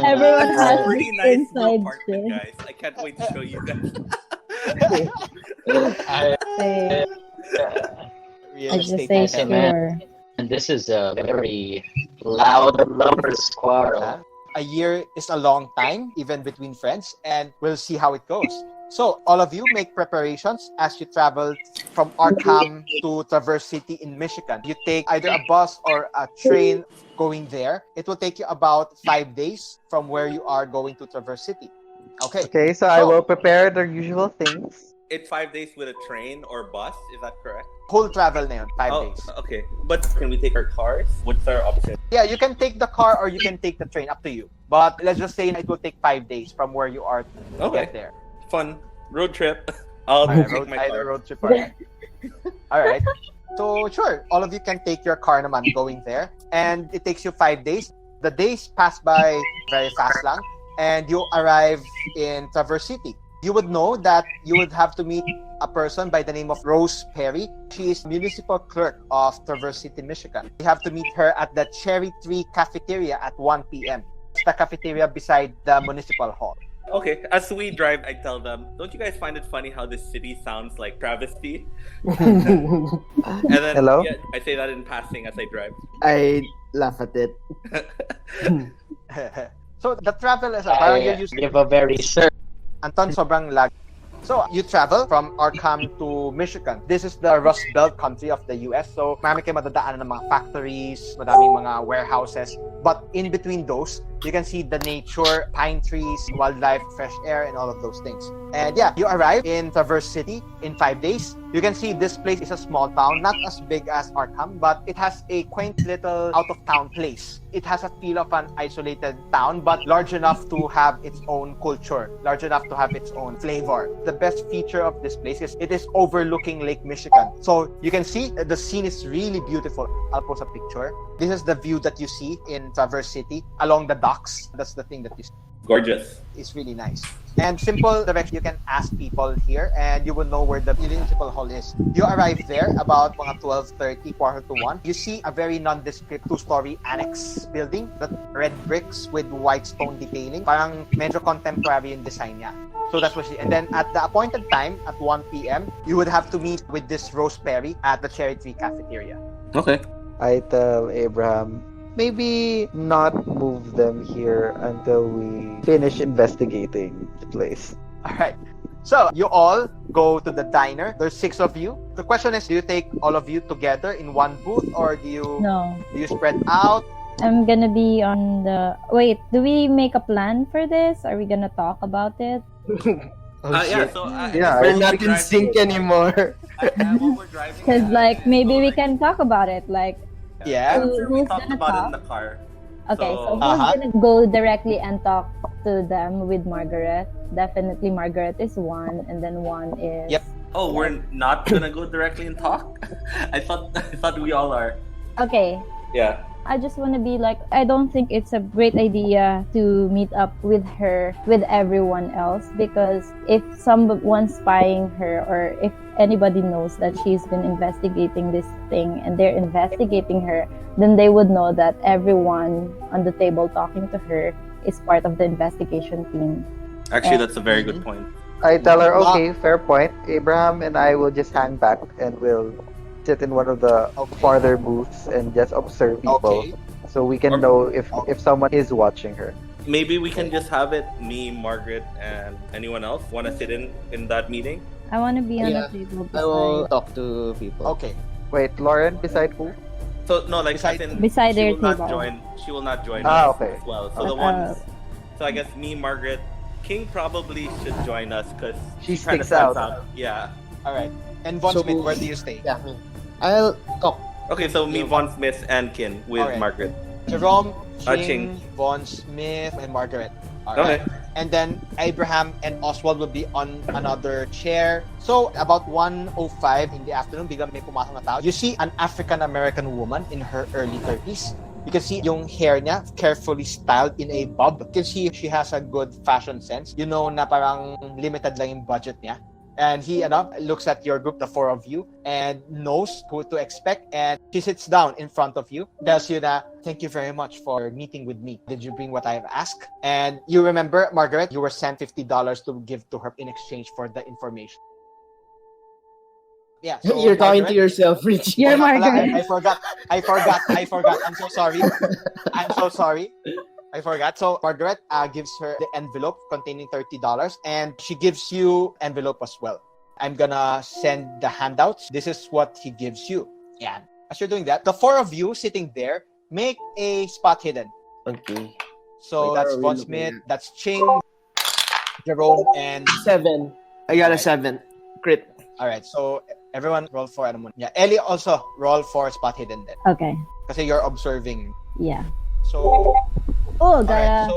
Everyone has Pretty this nice new inside apartment, shit. guys. I can't wait to show you guys. Say, Real I just estate say agent. sure. And this is a very loud lovers quarrel. A year is a long time, even between friends, and we'll see how it goes. So, all of you make preparations as you travel from Arkham to Traverse City in Michigan. You take either a bus or a train going there. It will take you about 5 days from where you are going to Traverse City. Okay. Okay, so I will prepare the usual things. It's 5 days with a train or bus, is that correct? Whole travel na yun, 5 days. Okay. But can we take our cars? What's our option? Yeah, you can take the car or you can take the train, up to you. But let's just say it will take 5 days from where you are to Okay. get there. Fun. Road trip. I'll Alright, take my either car. road trip or Alright. So sure, all of you can take your car naman going there. And it takes you 5 days. The days pass by very fast lang. And you arrive in Traverse City. You would know that you would have to meet a person by the name of Rose Perry. She is municipal clerk of Traverse City, Michigan. You have to meet her at the Cherry Tree Cafeteria at 1 p.m. It's the cafeteria beside the municipal hall. Okay, as we drive, I tell them, don't you guys find it funny how this city sounds like travesty? And then Hello? yeah, I say that in passing as I drive. I laugh at it. So the travel is parang you're I used give a very certain. Anton, sobrang lag. So, you travel from Arkham to Michigan. This is the Rust Belt country of the US. So, marami kayo madadaanan ng mga factories, madaming mga warehouses. But in between those, you can see the nature, pine trees, wildlife, fresh air, and all of those things. And yeah, you arrive in Traverse City in 5 days. You can see this place is a small town, not as big as Arkham, but it has a quaint little out-of-town place. It has a feel of an isolated town, but large enough to have its own culture, large enough to have its own flavor. The best feature of this place is it is overlooking Lake Michigan. So you can see the scene is really beautiful. I'll post a picture. This is the view that you see in Traverse City along the docks. That's the thing that you see. Gorgeous. It's really nice. And simple direction, you can ask people here and you will know where the municipal hall is. You arrive there about mga 12:30, quarter to 1. You see a very nondescript 2-story annex building that red bricks with white stone detailing. Parang medyo contemporary in design niya. So that's what she... And then at the appointed time, at 1 p.m., you would have to meet with this Rose Perry at the Cherry Tree Cafeteria. Okay. I tell Abraham, maybe not move them here until we finish investigating the place. All right. So you all go to the diner. There's 6 of you. The question is, do you take all of you together in one booth, or do you spread out? I'm gonna be on the... Wait, do we make a plan for this? Are we gonna talk about it? Yeah, so We're not in sync anymore. while we're driving, Because like maybe we can talk about it. Like, Yeah. I'm sure we who's talked gonna about it in talk? the car. okay, so who's Uh-huh. gonna go directly and talk to them with Margaret? Definitely Margaret is one, and then one is... Yep. Oh, we're not gonna go directly and talk? I thought we all are. Okay. Yeah. I just want to be like, I don't think it's a great idea to meet up with her, with everyone else, because if someone's spying her, or if anybody knows that she's been investigating this thing and they're investigating her, then they would know that everyone on the table talking to her is part of the investigation team. Actually, that's a very good point. I tell her, okay, fair point. Abraham and I will just hang back and we'll sit in one of the farther booths and just observe people, so we can know if someone is watching her. Maybe we can just have it, me, Margaret, and anyone else want to sit in that meeting? I want to be on the table I will beside, talk to people. Okay. Wait, Lauren, beside who? So no, like Beside- as in, beside she their will not table. join. She will not join Ah, us okay. as well. So the ones. So I guess me, Margaret, King probably should join us because She kinda sticks stands out. Yeah. All right. And Von So- Smith, where do you stay? Yeah, me. I'll talk. Okay, so me, Von Smith, and Kin with Alright. Margaret. Jerome, Ching. Ching, Von Smith, and Margaret. All right. Okay. And then Abraham and Oswald will be on another chair. So about 1:05 in the afternoon, biglang may pumasok na tao. You see an African-American woman in her early 30s. You can see yung hair niya carefully styled in a bob. You can see she has a good fashion sense. You know na parang limited lang yung budget niya. And he looks at your group, the 4 of you, and knows who to expect. And she sits down in front of you, tells you that, thank you very much for meeting with me. Did you bring what I've asked? And you remember, Margaret, you were sent $50 to give to her in exchange for the information. Yeah. So You're talking to Margaret- yourself, Richie. You're Wala, Margaret. I forgot. I'm so sorry. I forgot. So Margaret gives her the envelope containing $30, and she gives you envelope as well. I'm gonna send the handouts. This is what he gives you. Yeah. As you're doing that, the 4 of you sitting there make a spot hidden. Okay. So Wait, that's are we Von looking Smith, at? that's Ching, Jerome, and 7. I got a 7. Crit. all right. So everyone roll for ano muna. Yeah. Ellie also roll for spot hidden then. Okay. Kasi you're observing. Yeah. So Oh, alright, Gaya.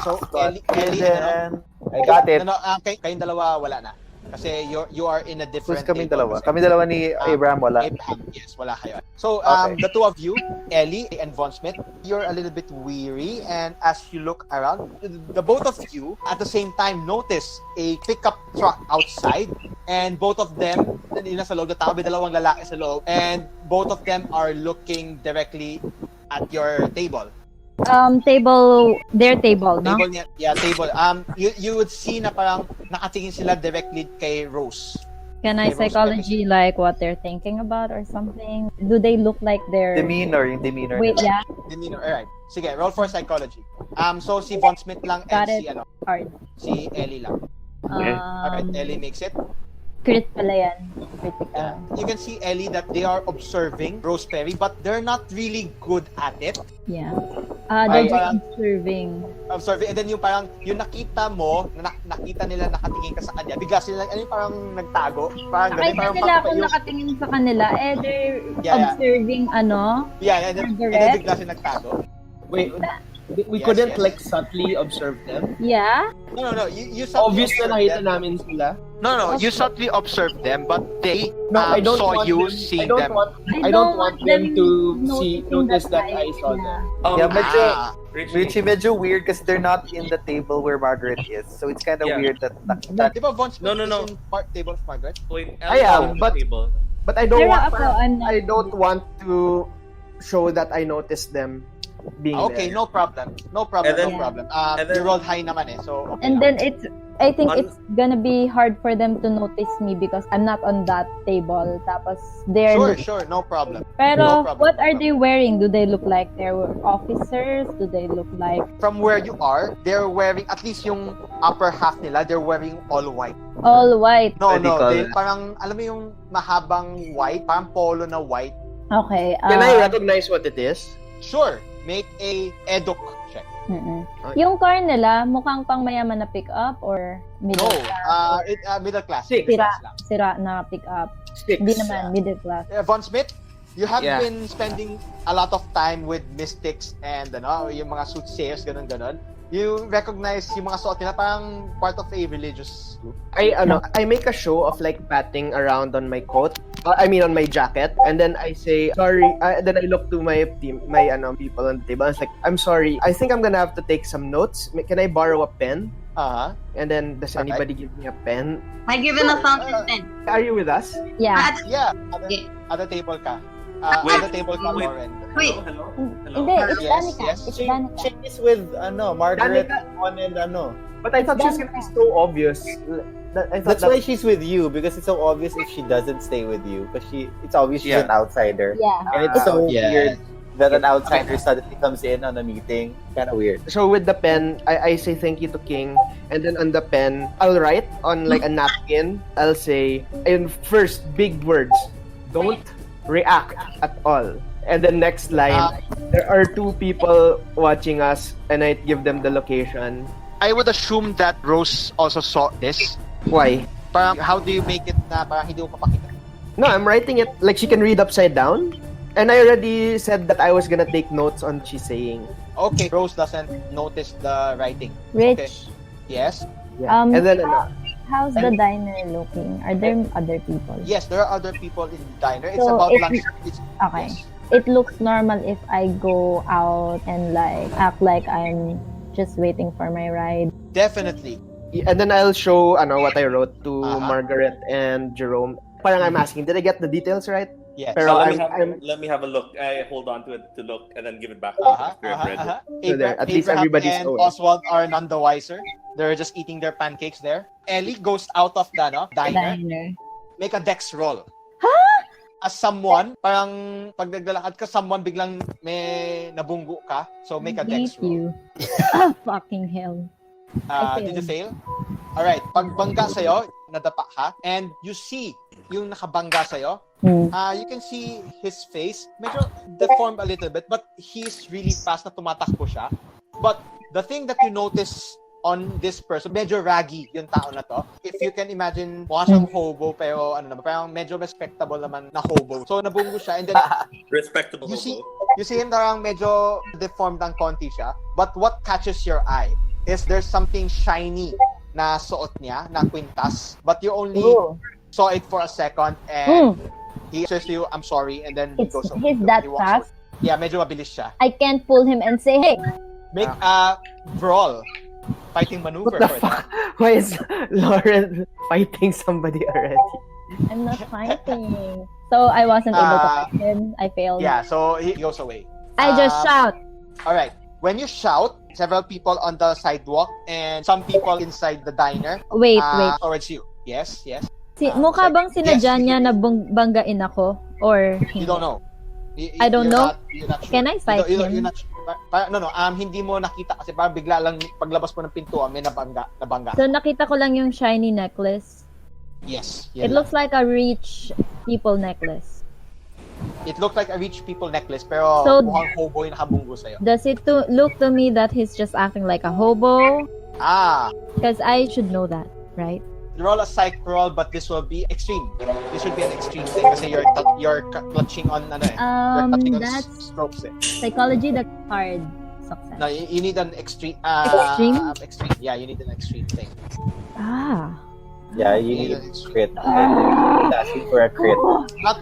so Ellie, Then, I got it. kayong dalawa wala na. Kasi you are in a different Who's kaming table. dalawa? Kami dalawa ni Abraham wala. Abraham, yes, wala kayo. So, Okay. the 2 of you, Ellie and Von Smith, you're a little bit weary, and as you look around, the both of you at the same time notice a pickup truck outside, and both of them, yung nasa loob na tao, may dalawang lalaki sa loob, and both of them are looking directly at your table. Their table, no? Table niya, yeah, table. You would see na parang nakatingin sila directly kay Rose. Can I Rose psychology like what they're thinking about or something? Do they look like they're... Yung demeanor. Wait, nila. yeah, Demeanor, alright. Sige, roll for psychology. So si Von Smith lang and Got it. si hard. si Ellie lang. Alright, Ellie makes it. Crit pala yan. Critical. Yeah. You can see, Ellie, that they are observing Rosemary, but they're not really good at it. Yeah. They're just parang- observing. And then yung parang, yung nakita mo, nakita nila nakatingin ka sa kanya, bigla sila, ano yung parang nagtago? Parang ganun, Nakita parang nila kung nakatingin sa kanila, they're Yeah. observing, Yeah, and then Margaret. bigla sila nagtago. Wait, we Yes, couldn't yes. like subtly observe them? Yeah? No. You subtly Obvious na observe nakita them. namin sila. No. You subtly observe them, but they No, I don't saw want you them, see I don't them. want I don't want them to notice that I saw them. Yeah, medyo, Richie. Richie, medyo weird kasi they're not in the table where Margaret is. So it's kind of Yeah. weird that nakita. Di ba Von Smith No. is in table of Margaret? Wait, I am, but- table. But I don't Pero want ako, I don't want to show that I noticed them being Okay, there. no problem. No problem, And then- no problem. and then- You rolled high naman so okay And lang. then I think On- it's gonna be hard for them to notice me because I'm not on that table. Tapos they're Sure, no problem. Pero No problem, what no are they wearing? Do they look like they're officers? Do they look like From where you are, they're wearing, at least yung upper half nila, they're wearing all white. all white? No, Medical. they, parang, alam mo yung mahabang white, parang polo na white. Okay. Can I recognize what it is? Sure, make a eduk check. mm-mm. Yung car nila, mukhang pang mayaman na pick up or middle No, class? middle class. Six. Middle class lang. Sira na pick up. Six. Hindi naman, middle class. Von Smith, you have Yeah. been spending a lot of time with mystics and yung mga soothsayers, ganun. You recognize yung mga suot nila parang part of a religious group. I make a show of like patting around on my coat. On my jacket, and then I say sorry. Then I look to my team, people on the table. I was like, I'm sorry. I think I'm gonna have to take some notes. Can I borrow a pen? And then does Okay. anybody give me a pen? I given a fountain pen. Are you with us? Yeah. Yeah, Okay. other table ka. Wait, Other table ka, wait. Lauren. Wait. Hello? Hindi, it's Yes, Danica. yes. It's Danica. She is with Margaret Danica. on and But I thought she was gonna be so obvious. I thought That's why she's with you, because it's so obvious if she doesn't stay with you, because it's obvious she's Yeah. an outsider. Yeah. And it's so yeah. weird that an outsider suddenly comes in on a meeting. Kind of weird. So with the pen, I say thank you to King, and then on the pen, I'll write on like a napkin. I'll say, in first big words, don't react at all. And the next line, there are two people watching us, and I give them the location. I would assume that Rose also saw this. Why? Parang, how do you make it na parang hindi mo papakita? No, I'm writing it like she can read upside down. And I already said that I was gonna take notes on what she's saying. Okay, Rose doesn't notice the writing. Rich, Okay. Yes? Yeah. Um, and then how's the diner looking? Are there other people? Yes, there are other people in the diner. It's So, about if lunch. Okay. Yes. It looks normal if I go out and like act like I'm just waiting for my ride. Definitely. and then I'll show what I wrote to Uh-huh. Margaret and Jerome. Parang I'm asking, did I get the details right? Yes. Pero let me have a look. I hold on to it to look and then give it back to Fred. So there, at least Abraham everybody's and aware. Oswald are none the wiser. They're just eating their pancakes there. Ellie goes out of the diner. Diner. Make a dex roll. As someone, parang pag naglalakad ka, someone biglang may nabunggo ka. So make a dex Hate roll. you. Ah, fucking hell. I Did you failed. fail? Alright, pag bangga sa'yo, nadapa ka, and you see yung nakabangga sa'yo, you can see his face, medyo deformed a little bit, but he's really fast na tumatakbo siya. But the thing that you notice on this person, medyo raggy yung tao na to. If you can imagine, mukha siyang hobo, pero parang medyo respectable naman na hobo. So nabunggo siya, and then Respectable. you see him parang medyo deformed ang konti siya. But what catches your eye is there's something shiny na suot niya, na kwintas, but you only saw it for a second, and he says to you, I'm sorry, and then he goes away. He's that He walks fast. away. Yeah, medyo mabilis siya. I can't pull him and say, hey, Make a brawl. Fighting maneuver What the for it. fuck? Why is Lauren fighting somebody already? I'm not fighting. So I wasn't able to fight him. I failed. Yeah, so he goes away. I just shout. Alright. When you shout, several people on the sidewalk and some people inside the diner Wait. towards you. Yes. Mukha bang sinadya Yes. niya na banggain ako? Or You don't know. I don't know. You're not sure. Can I fight You're him? not sure. Hindi mo nakita kasi parang bigla lang paglabas mo ng pintuan may nabangga. So nakita ko lang yung shiny necklace. Yes. It Yun looks lang. like a rich people necklace. It looked like a rich people necklace, pero So- mukhang hobo yung nakabunggo sa'yo. Does it look to me that he's just acting like a hobo? Ah, Because I should know that, right? roll a psych roll, but this will be extreme. This would be an extreme thing kasi you're clutching on ano eh. You're touching on That's strokes eh. psychology. That's hard success. No, you need an extreme. Extreme? Extreme. Yeah, you need an extreme thing. Ah. Yeah, you need crit. It's asking for a crit. Not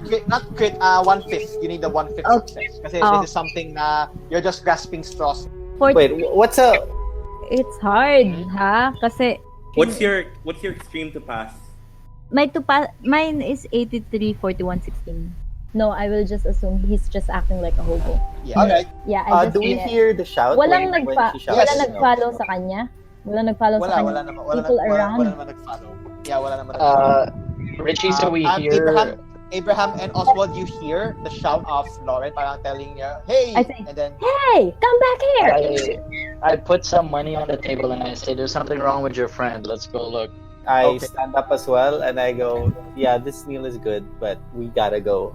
crit. 1/5. You need the 1/5 Okay. success. Kasi Oh. this is something na you're just grasping straws. Wait, what's a... It's hard, ha? Kasi What's your extreme to pass? mine is 83, 41, 16. No, I will just assume he's just acting like a hobo. Yeah. Alright. Yeah, I just Do we hear the shout? Walang when she shouts? wala nag-follow sa kanya. Wala nag-follow sa kanya. Wala People around. naman nag-follow. Yeah, wala naman nag-follow. Richie, so we hear. Abraham and Oswald, you hear the shout of Lauren, parang telling you, "Hey!" I say, and then Hey, come back here! I put some money on the table and I say, "There's something wrong with your friend. Let's go look." I Okay. stand up as well and I go, yeah, this meal is good, but we gotta go.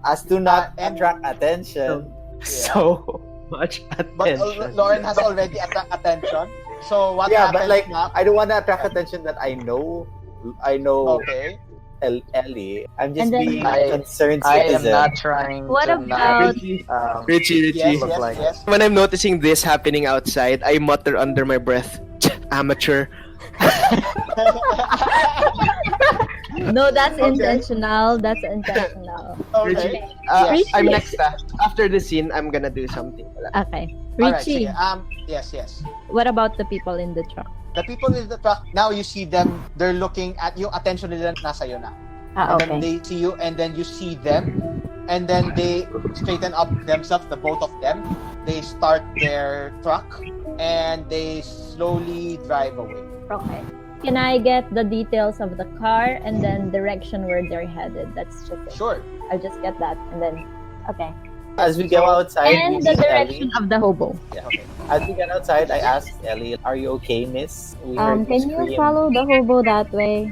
As to not attract attention. So much but attention. Lauren has already attracted attention. So what Yeah, happens but like, now? I don't want to attract attention that I know. Okay. Ellie. I'm just And then- being a concerned I am citizen. not trying What to about- Richie. Yes, look yes, like- yes. When I'm noticing this happening outside, I mutter under my breath, "Amateur." No, that's Okay. intentional. That's intentional. Okay. Richie. I'm next. After the scene, I'm gonna do something. Okay. Alright, Richie, sige. Yes. what about the people in the truck? The people in the truck, now you see them, they're looking at you, attention nila nasa iyo na. Ah, And then okay. they see you, and then you see them, and then they straighten up themselves, the both of them. They start their truck, and they slowly drive away. Okay. Can I get the details of the car and then direction where they're headed? That's just it. Sure. I'll just get that and then okay. As we go outside, And we the meet direction Ellie. of the hobo. Okay. As we get outside, I ask Ellie, "Are you okay, miss? We heard Can you scream." follow the hobo that way?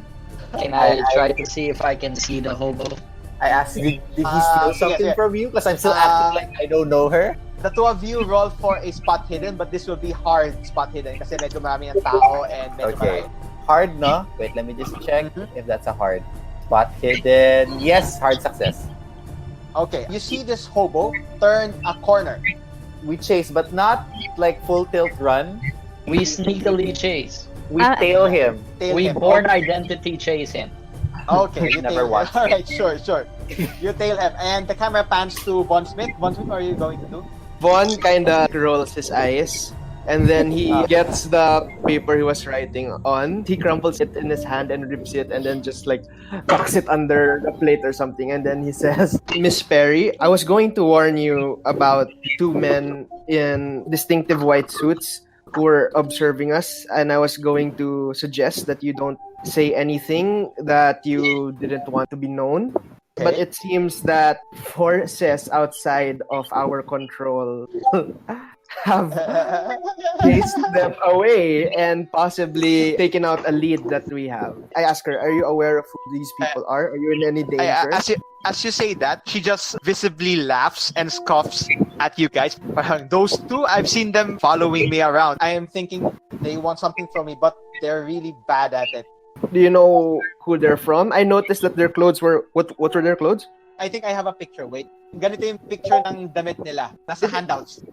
Can I try to see if I can see the hobo? I asked, did he steal something sige. from you? Because I'm still acting like I don't know her. The two of you roll for a spot hidden, but this will be hard spot hidden kasi medyo marami ng tao and medyo Okay. marami. Hard, no? Wait, let me just check if that's a hard. Spot hidden. Yes, hard success. Okay, you see this hobo turn a corner. We chase, but not like full tilt run. We sneakily chase. We tail him. Tail We him. born identity chase him. Okay, you Never tail him. watched it. Alright, sure. You tail him. And the camera pans to Von Smith. Von Smith, what are you going to do? Vaughn kinda rolls his eyes, and then he gets the paper he was writing on. He crumples it in his hand and rips it, and then just like tucks it under the plate or something. And then he says, "Miss Perry, I was going to warn you about two men in distinctive white suits who were observing us, and I was going to suggest that you don't say anything that you didn't want to be known. But it seems that forces outside of our control have chased them away and possibly taken out a lead that we have." I ask her, "Are you aware of who these people are? Are you in any danger?" As you say that, she just visibly laughs and scoffs at you guys. Parang, those two, I've seen them following me around. I am thinking they want something from me, but they're really bad at it. Do you know who they're from? I noticed that their clothes were... What were their clothes? I think I have a picture. Wait. Ganito yung picture ng damit nila. Nasa handouts.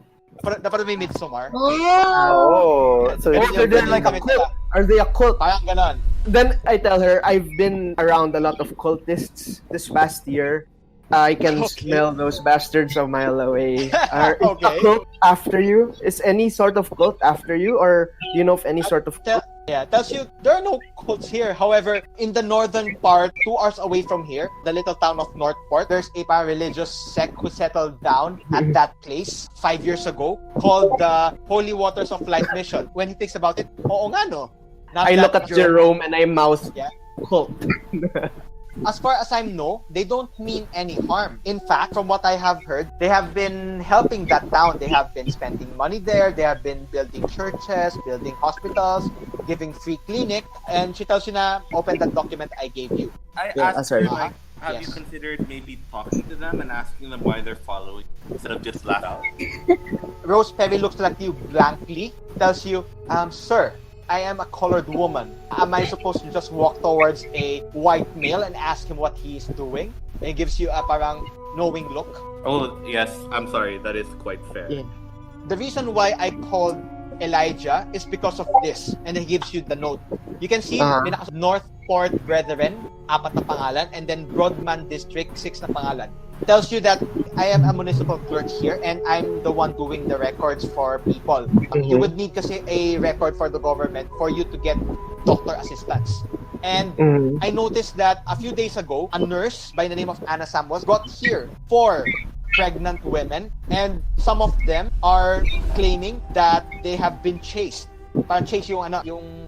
Dapat may Midsommar. Oh, so they're like a damit cult. Are they a cult? Parang ganon. Then I tell her, I've been around a lot of cultists this past year. I can smell those bastards a mile away. Is Okay. a cult after you? Is any sort of cult after you? Or do you know of any sort of cult? Tells you there are no cults here. However, in the northern part, 2 hours away from here, the little town of Northport, there's a religious sect who settled down at that place 5 years ago called the Holy Waters of Light Mission. When he thinks about it, oo nga no. Not I that look at Jerome and I mouth Yeah. cult. As far as I know, they don't mean any harm. In fact, from what I have heard, they have been helping that town. They have been spending money there. They have been building churches, building hospitals, giving free clinic. And she tells you na, open that document I gave you. I Yeah, asked sorry. her, like, have you Yes. considered maybe talking to them and asking them why they're following instead of just laugh out? Rose Perry looks at you blankly, tells you, sir, I am a colored woman. Am I supposed to just walk towards a white male and ask him what he is doing? And he gives you a parang knowing look. Oh, yes. I'm sorry. That is quite fair. Yeah. The reason why I called Elijah is because of this. And he gives you the note. You can see, may naka- Northport Brethren, 4 na pangalan, and then Broadman District, 6 na pangalan. Tells you that I am a municipal clerk here and I'm the one doing the records for people. You would need kasi a record for the government for you to get doctor assistance. And I noticed that a few days ago, a nurse by the name of Anna Sam was brought here for pregnant women, and some of them are claiming that they have been chased. Parang chase yung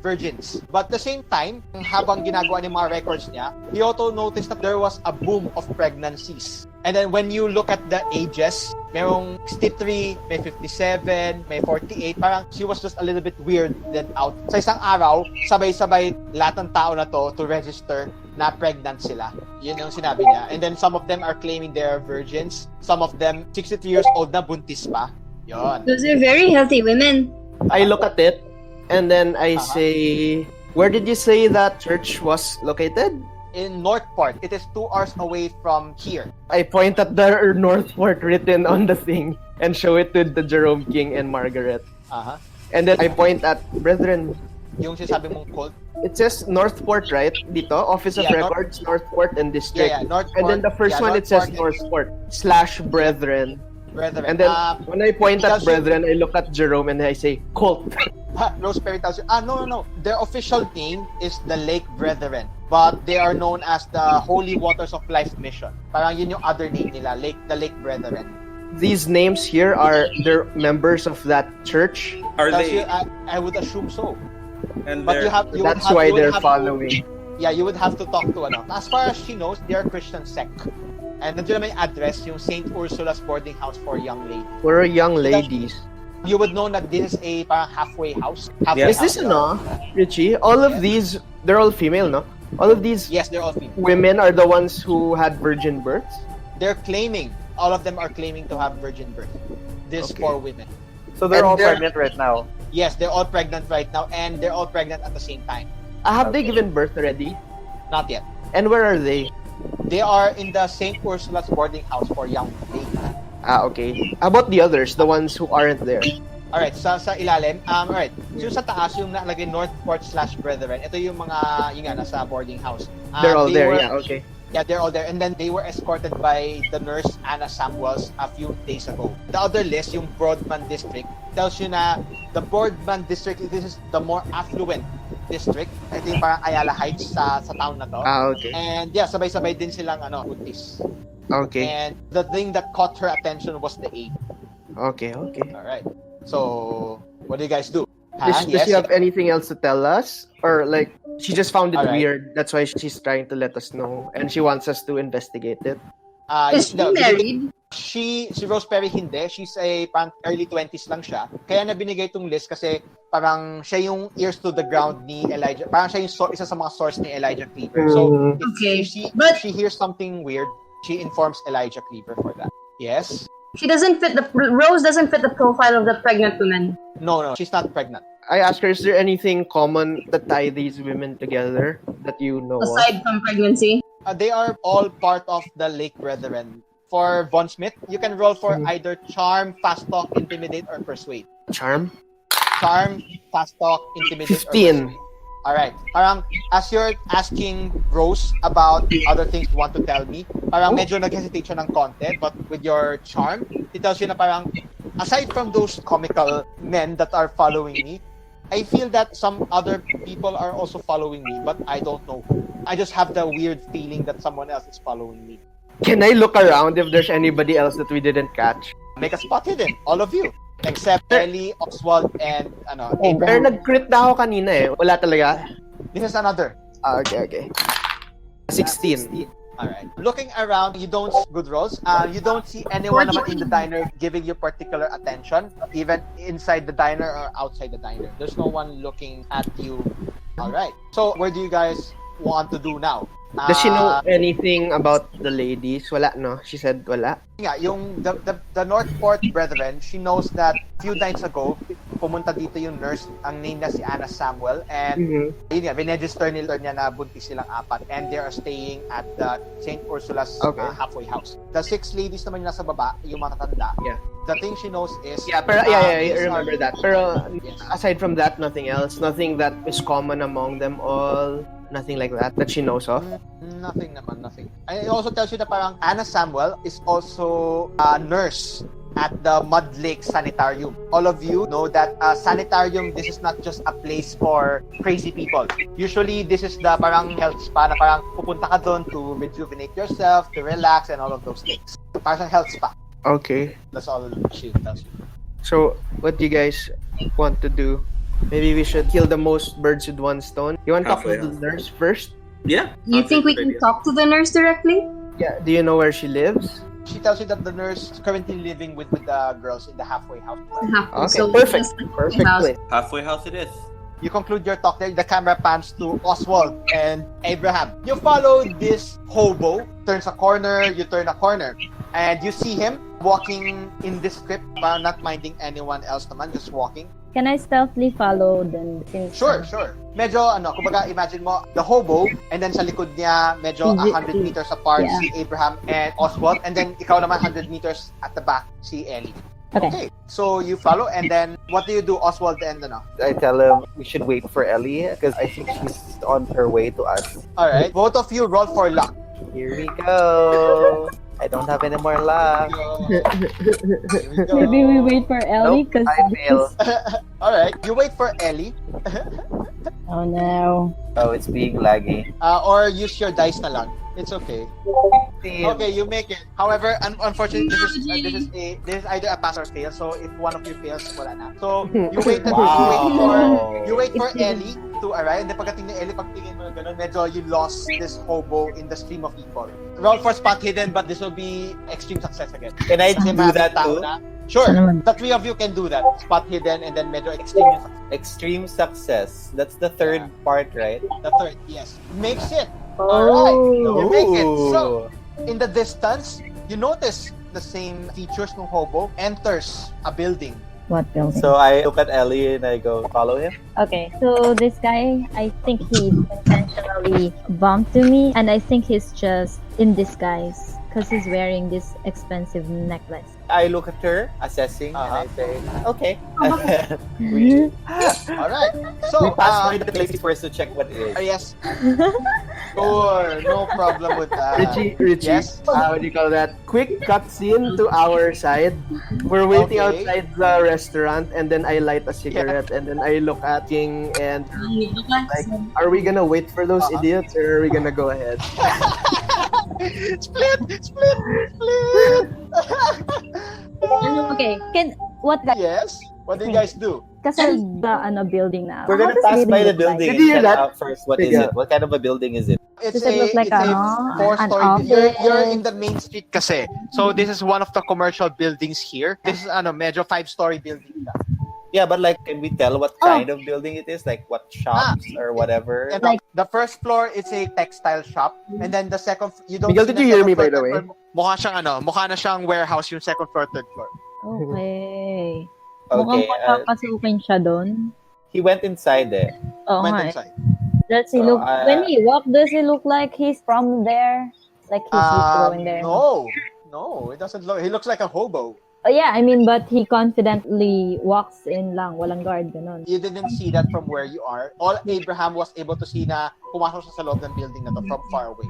virgins. But at the same time, habang ginagawa niya mga records niya, he also noticed that there was a boom of pregnancies. And then when you look at the ages, merong 63, may 57, may 48, parang she was just a little bit weirded out. Sa isang araw, sabay-sabay lahat ng tao na to register na pregnant sila. Yun yung sinabi niya. And then some of them are claiming they're virgins. Some of them, 63 years old na, buntis pa. Yun. Those are very healthy women. I look at it, and then I say, where did you say that church was located? In Northport, it is 2 hours away from here. I point at the Northport written on the thing and show it to the Jerome King and Margaret. And then I point at, brethren, Yung sinasabi mong cult. it says Northport, right? Dito, Office of Yeah, Records, Northport and District. Yeah, Northport. And then the first one, it says Northport / brethren. Brethren. And then when I point at tells you- brethren, I look at Jerome and I say, cult. Rose Perry tells you, no. Their official name is the Lake Brethren. But they are known as the Holy Waters of Life Mission. Parang yun yung other name nila, the Lake Brethren. These names here are they're members of that church. Are Tells they? you, I would assume so. And But you have, you would That's have, why you would they're have following. Yeah, you would have to talk to ano. As far as she knows, they are Christian sect. And nandiyan naman yung address, yung St. Ursula's boarding house for young ladies. We're young ladies. You would know that this is a parang halfway house. Yeah. Is this Richie? All of these, they're all female, no? All of these Yes, they're all female. women are the ones who had virgin births? They're claiming, all of them are claiming to have virgin birth. These Okay. 4 women. So they're And all they're- pregnant right now. Yes, they're all pregnant right now, and they're all pregnant at the same time. Have they given birth already? Not yet. And where are they? They are in the St. Ursula's boarding house for young ladies. Okay. How about the others, the ones who aren't there? Alright, sa ilalim, alright. So sa taas, yung nakalagay Northport / Brethren, ito yung mga, yung nga, nasa boarding house. They're all They there, were- yeah, okay. Yeah, they're all there. And then they were escorted by the nurse Anna Samuels a few days ago. The other list, yung Broadman District, tells you na the Broadman District, this is the more affluent district. Ito yung parang Ayala Heights sa town na to. Okay. And yeah, sabay-sabay din silang buntis. Okay. And the thing that caught her attention was the age. Okay. Alright. So, what do you guys do? Does she have anything else to tell us? Or like, she just found it Alright. weird. That's why she's trying to let us know. And she wants us to investigate it. Is she married? Si Rose Perry hindi. She's a parang early 20s lang siya. Kaya na binigay itong list kasi parang siya yung ears to the ground ni Elijah. Parang siya yung isa sa mga source ni Elijah Cleaver. So, Okay, if but- she hears something weird, she informs Elijah Cleaver for that. Yes? Rose doesn't fit the profile of the pregnant woman. No, she's not pregnant. I asked her, is there anything common that tie these women together that you know of? Aside from pregnancy. They are all part of the Lake Brethren. For Von Smith, you can roll for either charm, fast talk, intimidate, or persuade. Charm? Charm, fast talk, intimidate, 15. or persuade. Alright. Parang, as you're asking Rose about other things you want to tell me, parang medyo nag-hesitate siya ng konti, but with your charm, it tells you na parang, aside from those comical men that are following me, I feel that some other people are also following me, but I don't know who. I just have the weird feeling that someone else is following me. Can I look around if there's anybody else that we didn't catch? Make a spot hidden, all of you. Except Ellie, Oswald, and Pero Abraham. nag-crit na ako kanina eh. Wala talaga. This is another. Okay. 16. Alright. Looking around, you don't good rolls. You don't see anyone naman in the diner giving you particular attention, even inside the diner or outside the diner. There's no one looking at you. Alright. So, where do you guys want to do now? Does she know anything about the ladies? Wala, no? She said wala. Yeah, yung the Northport Brethren, she knows that few nights ago, pumunta dito yung nurse, ang name niya si Anna Samuel, and yun nga, vinegister niya na buntis silang apat, and they are staying at the St. Ursula's halfway house. The 6 ladies naman yung nasa baba, yung matatanda. Yeah. The thing she knows is... Yeah, pero I remember that. Pero aside from that, nothing else. Nothing that is common among them all. Nothing like that she knows of. Nothing naman, nothing. And it also tells you that parang Anna Samuel is also a nurse at the Mud Lake Sanitarium. All of you know that sanitarium, this is not just a place for crazy people. Usually, this is the parang health spa na parang pupunta ka doon to rejuvenate yourself, to relax, and all of those things. Parang health spa. Okay. That's all she tells you. So, what do you guys want to do? Maybe we should kill the most birds with one stone. You want to talk to the nurse first? Yeah. You think we can talk to the nurse directly? Yeah. Do you know where she lives? She tells you that the nurse is currently living with the girls in the halfway house. Okay, So perfect. just- Perfectly. Halfway house it is. You conclude your talk there. The camera pans to Oswald and Abraham. You follow this hobo, turns a corner, you turn a corner, and you see him walking in this crypt, not minding anyone else naman, just walking. Can I stealthily follow then? Sure. Medyo, kumbaga, imagine mo, the hobo, and then sa likod niya, medyo 100 meters apart, Yeah. si Abraham and Oswald, and then ikaw naman 100 meters at the back, si Ellie. Okay. So you follow, and then what do you do, Oswald and I tell him we should wait for Ellie because I think she's on her way to us. Alright, both of you roll for luck. Here we go. I don't have any more luck. Here we go. Maybe we wait for Ellie Nope, because. I fail. Alright, you wait for Ellie, Oh no. Oh, it's being laggy. or use your dice na lang. It's okay. Okay, you make it. However, unfortunately, this is either a pass or fail. So if one of you fails, wala na. So you wait you wait for Ellie to arrive. And then pagdating ni Ellie, pagtingin mo na ganun, medyo you lost this hobo in the stream of people. Roll for spot hidden, but this will be extreme success again. Can I Kasi do maraming that tao too? na. Sure, the 3 of you can do that. Spot hidden and then medyo extreme yung success. Extreme success. That's the third part, right? The third, yes. Makes it. Alright, you make it. So, Ooh. in the distance, you notice the same features ng hobo enters a building. What building? So I look at Ellie and I go, follow him? Okay, so this guy, I think he intentionally bumped to me, and I think he's just in disguise because he's wearing this expensive necklace. I look at her, assessing, and I say, okay. Alright, so, We pass by the places first to check what it is. yes. Sure, no problem with that. Richie, Yes? what do you call that? Quick cutscene to our side. We're waiting Okay. outside the restaurant, and then I light a cigarette, and then I look at King, and like, are we gonna wait for those idiots, or are we gonna go ahead? Split! Okay, what guy? Yes? What do you guys do? Kasi the building na. We're How gonna does pass by the look building Did you hear and check that? out first. What is Yeah. it? What kind of a building is it? It's Does it look like a an 4-story. office? You're in the main street kasi. So this is one of the commercial buildings here. This is medyo 5-story building siya. Yeah, but like, can we tell what Oh. kind of building it is? Like, what shops or whatever? And Like- the first floor is a textile shop, and then the second you don't. Miguel, see did the you hear second me, by floor, the way? third floor. Mukha na siyang warehouse yung second floor, third floor. Okay. Mukhang Okay, makapasukin siya doon. he went inside eh. Oo Went nga eh. inside. Does he So, look, when he walked, does he look like he's from there? Like he's used to going there? No, it doesn't look. He looks like a hobo. Oh, yeah, I mean, but he confidently walks in lang, walang guard, ganun. You didn't see that from where you are. All Abraham was able to see na pumasok siya sa loob ng building na to from far away.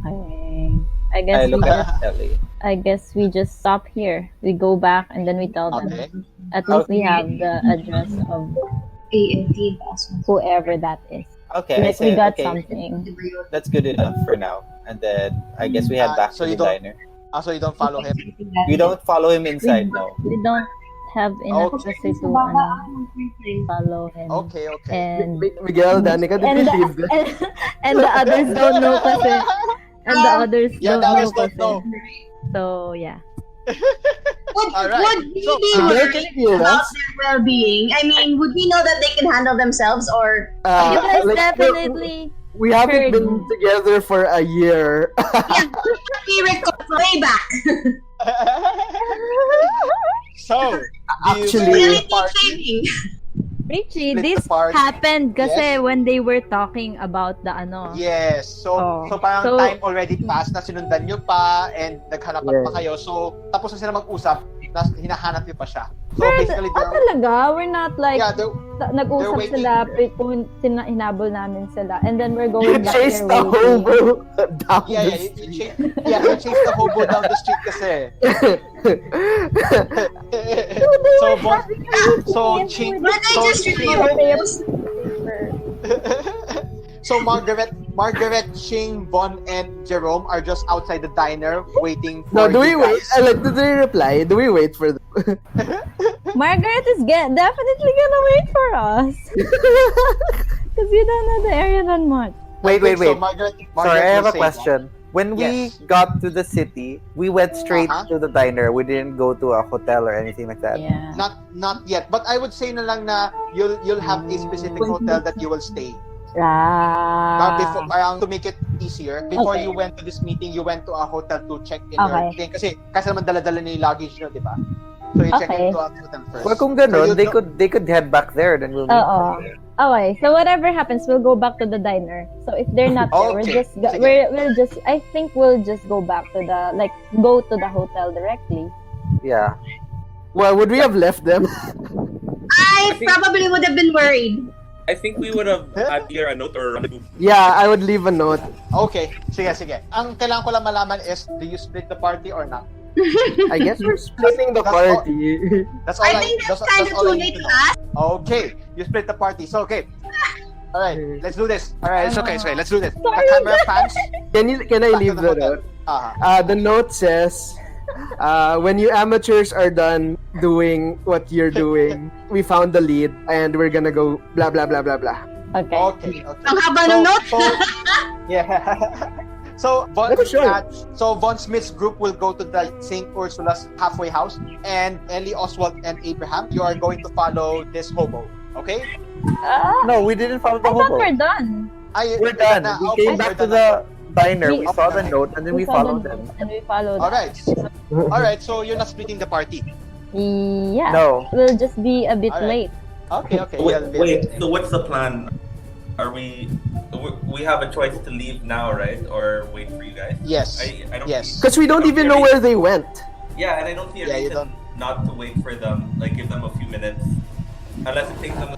Okay. I look at Ellie. I guess we just stop here. We go back and then we tell them. Okay. At least we have the address of whoever that is. Okay, I Like say, we got okay, something. that's good enough for now. And then I guess we head back so to you the don't- diner. So you don't follow him. We don't follow him inside, no. We don't have enough kasi to follow him. Okay. And Miguel, Danica, did and we the, leave this? and the others don't know kasi. And the others Yeah, don't the know others don't kasi. know. So yeah. All right. Would we So, be worried about their well-being? I mean, would we know that they can handle themselves, or You guys like, definitely we haven't heard been me. together for a year. we record way back? so Actually, Really saving. Richie, Split this the party. happened kasi Yes. when they were talking about the ano. Yes. So, Oh. so parang So- time already passed na sinundan nyo pa and naghanapan pa kayo. So, tapos na sila mag-usap, hinahanap nyo pa siya. So, basically, Talaga, we're not like, yeah, nag-usap waiting. sila, hinabol namin sila. And then we're going you back chased there the waiting. hobo down Yeah, the you chased the hobo down the street kasi. So Margaret, Shing, Von, and Jerome are just outside the diner waiting for No, do we you wait? guys. Do they reply? Do we wait for them? Margaret is definitely gonna wait for us. Because you don't know the area that much. Wait. So Margaret Sorry, I have will a say question. When we Yes. got to the city, we went straight Uh-huh. to the diner. We didn't go to a hotel or anything like that. Yeah. Not yet, but I would say na lang na you'll have a specific hotel that you will stay. Before, to make it easier, before Okay. you went to this meeting, you went to a hotel to check in Okay. your thing. Kasi naman dala-dala na yung luggage nyo, di ba? So you check Okay. into a hotel first. Well, kung So ganon, you they don't- could head back there. Then we'll meet. Oo. Okay, so whatever happens, we'll go back to the diner. So if they're not there, Okay, sige. I think we'll just go back to go to the hotel directly. Yeah. Well, would we have left them? I probably would have been worried. I think we would have had here a note or a rendezvous. Yeah, I would leave a note. Okay, sige. Ang kailangan ko lang malaman is, do you split the party or not? I guess we're splitting the That's all- party. That's all I think that's kind of all too I need late to to know. ask. Okay, you split the party. So, okay. All right, let's do this. All right, it's okay. Let's do this. Sorry. Camera fans. Can I back to leave the the hotel. note? The note says, when you amateurs are done doing what you're doing, we found the lead and we're gonna go blah blah blah blah blah. Okay. Okay. Ang haba ng note. Yeah. So That's short. Von Smith's group will go to the St. Ursula's halfway house, and Ellie, Oswald, and Abraham, you are going to follow this hobo. Okay? No, we didn't follow the I thought hobo. we're done. We're done. We came back to the diner. We We- saw the note and then we saw followed them, them. and we followed. All right. All right. So you're not splitting the party. Yeah. No. We'll just be a bit All right. late. Okay. Wait. So what's the plan? Are we have a choice to leave now, right? Or wait for you guys? Yes. I don't. Yes. Because we don't even know where they went. Yeah, and I don't see a Yeah, you reason not to wait for them. Like give them a few minutes, unless it takes them.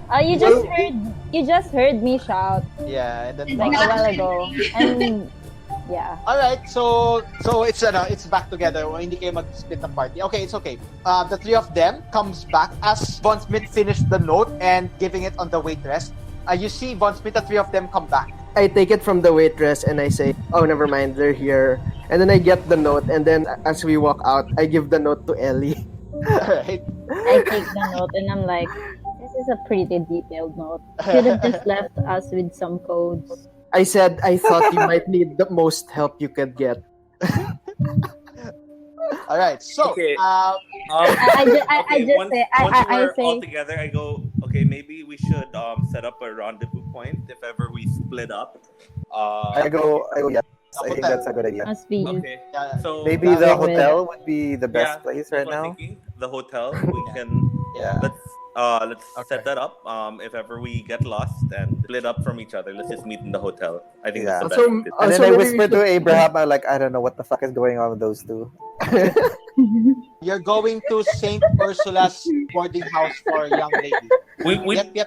You just heard me shout Yeah. And then like a while ago, and yeah. All right, so it's back together. Hindi kayo mag-split the party. Okay, it's okay. The three of them comes back as Von Smith finished the note and giving it on the waitress. You see Von Smith, the three of them come back. I take it from the waitress and I say, "Oh, never mind, they're here." And then I get the note, and then as we walk out, I give the note to Ellie. All right. I take the note and I'm like, this is a pretty detailed note. Could have just left us with some codes. I said I thought you might need the most help you could get. All right. So, Okay. I just once, say, once I we're say, all together, I go. Okay, maybe we should set up a rendezvous point if ever we split up. I go. Yes. I think that's a good idea. must be. Okay. yeah, So Maybe Yeah, the we will. hotel would be the best yeah, place that's right what I'm now. thinking. The hotel. We can. yeah. Let's Okay. set that up. If ever we get lost and split up from each other, let's just meet in the hotel. I think Yeah. that's the So- best. And then so I maybe whisper we to should- Abraham, I'm like, I don't know what the fuck is going on with those two. You're going to St. Ursula's boarding house for young ladies. We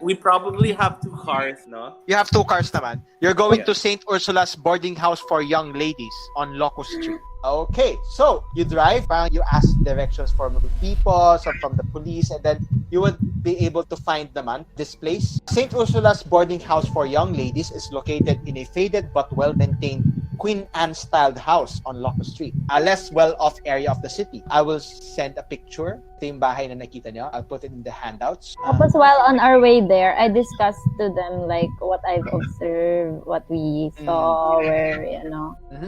we probably have 2 cars, no? You have 2 cars naman. You're going Yeah. to St. Ursula's boarding house for young ladies on Locust Street. Okay, so you drive, you ask directions from the people, some from the police, and then you would be able to find naman this place. St. Ursula's boarding house for young ladies is located in a faded but well-maintained Queen Anne-styled house on Locust Street, a less well-off area of the city. I will send a picture. Ito yung bahay na nakita nyo. I'll put it in the handouts. Tapos while on our way there, I discussed to them like what I've observed, what we saw, where,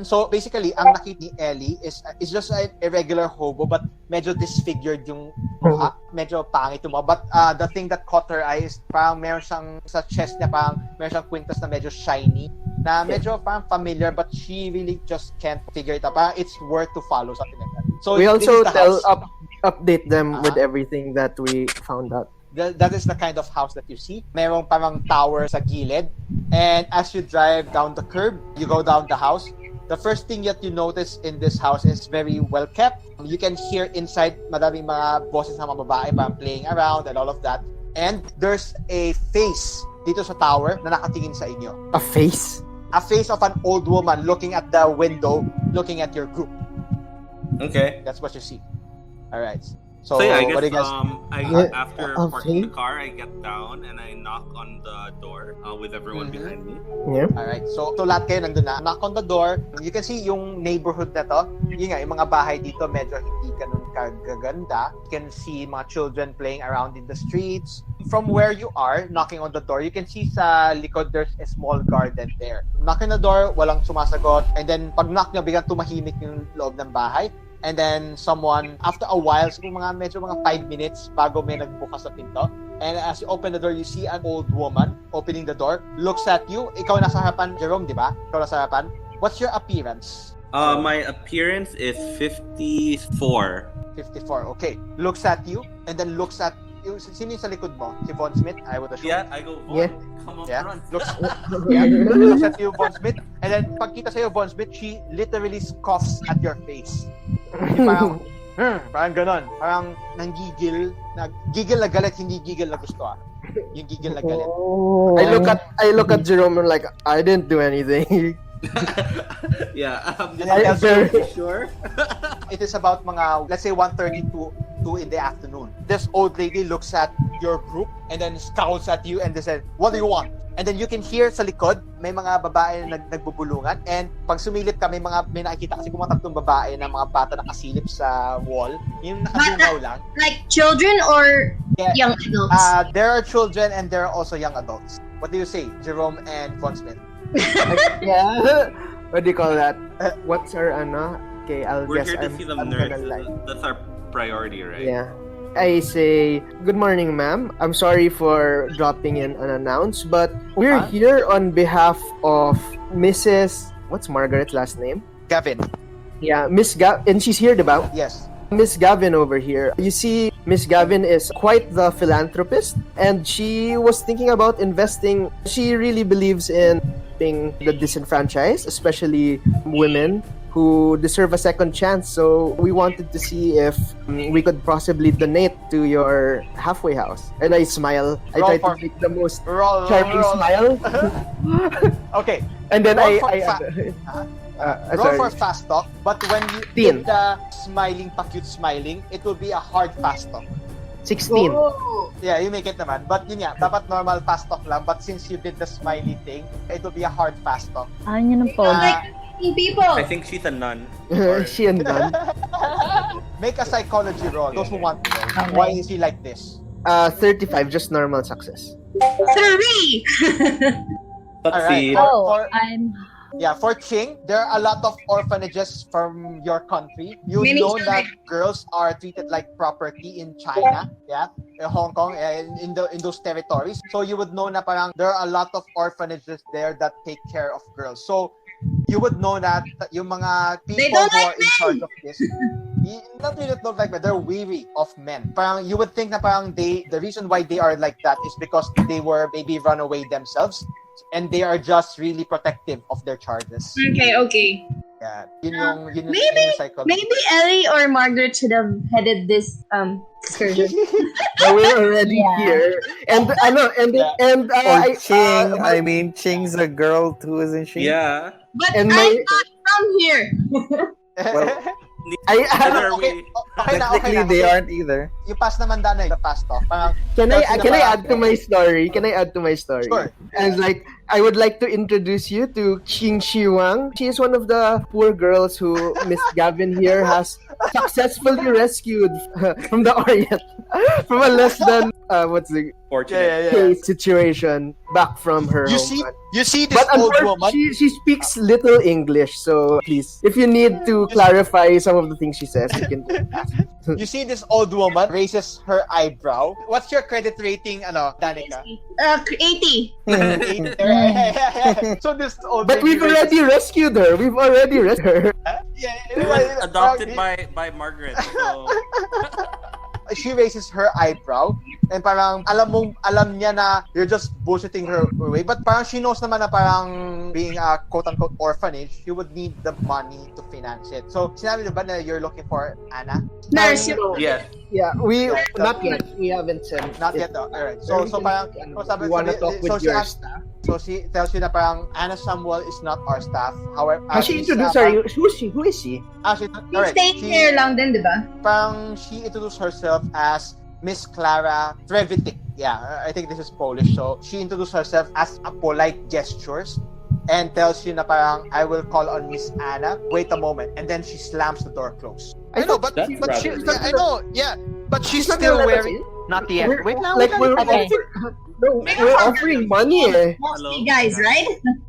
So basically, ang nakita ni Ellie is just a regular hobo but medyo disfigured yung mukha. Medyo pangit yung mukha. But the thing that caught her eye is parang meron siyang sa chest niya, parang meron siyang kwintas na medyo shiny, na medyo parang familiar but she really just can't figure it out. Parang it's worth to follow, something like that. So We this also is the house. update them with everything that we found out. That is the kind of house that you see. Merong parang tower sa gilid. And as you drive down the curb, you go down the house. The first thing that you notice in this house is very well kept. You can hear inside madaming mga boses ng mga babae parang playing around and all of that. And there's a face dito sa tower na nakatingin sa inyo. A face? A face of an old woman looking at the window, looking at your group. Okay. That's what you see. All right. So yeah, I what do you guess guys? after parking the car, I get down and I knock on the door with everyone behind me. Yeah. Alright, so lahat kayo nandun na. Knock on the door. You can see yung neighborhood na to. Yun nga, yung mga bahay dito medyo hindi ganun kagaganda. You can see mga children playing around in the streets. From where you are, knocking on the door, you can see sa likod there's a small garden there. Knocking on the door, walang sumasagot. And then pag knock nyo, biglang tumahimik yung loob ng bahay. And then someone, after a while, so medyo mga 5 minutes bago may nagbukas sa pinto. And as you open the door, you see an old woman opening the door, looks at you. Ikaw nasa harapan, Jerome, di ba? Ikaw nasa harapan. What's your appearance? My appearance is 54. 54, okay. Looks at you, and then looks at you. Sino yung sa likod mo? Si Von Smith, I would assume. Yeah, I go, Yeah. come up front. Looks at you, Von Smith. And then, pagkita sa'yo, Von Smith, she literally scoffs at your face. Yung parang ganon. Parang nanggigil. Gigil na galit, hindi gigil na gusto Yung gigil na galit. I look at Jerome and like, I didn't do anything. Yeah, very sure. It is about mga, let's say 1:30 to 2 in the afternoon. This old lady looks at your group and then scowls at you and they said, "What do you want?" And then you can hear sa likod, may mga babae na nagbubulungan. And pag sumilip ka, may nakikita kasi kumatatlong babae na mga bata nakasilip sa wall. Yung nakadungaw lang. Like children or Yeah. young adults? There are children and there are also young adults. What do you say, Jerome and Von Smith? Yeah. What do you call that? What's our Okay, I'll We're guess here to see the I'm nerds. gonna lie. That's our priority, right? Yeah. I say, good morning, ma'am. I'm sorry for dropping in unannounced, but we're here on behalf of Mrs. What's Margaret's last name? Gavin. Yeah, and she's here, diba? Yes. Miss Gavin over here. You see, Miss Gavin is quite the philanthropist, and she was thinking about investing. She really believes in being the disenfranchised, especially women who deserve a second chance. So we wanted to see if we could possibly donate to your halfway house. And I smile. I try to make the most charming smile. Okay. And then roll sorry. for fast talk, but when you Teen. did the smiling, pa-cute smiling, it will be a hard fast talk. 16. Yeah, you make it naman. But yun nga, dapat normal fast talk lang. But since you did the smiley thing, it will be a hard fast talk. Ayaw niya ng phone. People. I think she's a nun. She and Dunn. Make a psychology roll. Those who want to know. Why is he like this? 35, just normal success. 3. Let's see. For Ching, there are a lot of orphanages from your country. You Many know children. that girls are treated like property in China, in Hong Kong, in those territories. So you would know na parang there are a lot of orphanages there that take care of girls. So you would know that yung mga people who are in charge of this, not really don't like men, they're weary of men. Parang you would think na parang the reason why they are like that is because they were maybe run away themselves. And they are just really protective of their charges. Okay. Yeah, yun yung psychology. Maybe Ellie or Margaret should have headed this excursion. But we're already here. And Ching. I mean, Ching's a girl too, isn't she? Yeah. But And I'm not from here. Well, Okay technically, na. they aren't either. You pass naman the pass talk. Parang, Can I add to my story? Sure. And like I would like to introduce you to Qing Shi Wang. She is one of the poor girls who Miss Gavin here has successfully rescued from the Orient, from a less than Fortunate. case situation back from her You home. see this But old unfortunately, woman. she speaks little English, so please, if you need to clarify some of the things she says, you can ask. You see this old woman raises her eyebrow. What's your credit rating, Danica? 80. So this old But lady we've already rescued her. We've already rescued her. It was adopted by Margaret. So she raises her eyebrow and parang alam niya na you're just bullshitting her away, but parang she knows naman na parang being a quote-unquote orphanage, you would need the money to finance it. So sinabi niyo ba na you're looking for Anna? Nurse. yes. Yeah, not yet. We haven't said. Not yet. Alright. So parang we want to talk with your staff. So she tells you na parang Anna Samuel is not our staff. However, Has she introduced her? Who is she? Who is she? She's staying here lang din, di ba? Parang she introduced herself as Miss Clara Trevitik. Yeah, I think this is Polish. So she introduced herself as a polite gestures and tells you na parang I will call on Miss Anna. Wait a moment, and then she slams the door closed. I know, but That's she, rather yeah, I know, yeah, but she's not still gonna let us wearing. in? Not yet. We're- Wait now. Like we're Okay. we're offering money. Eh. Mostly guys, right?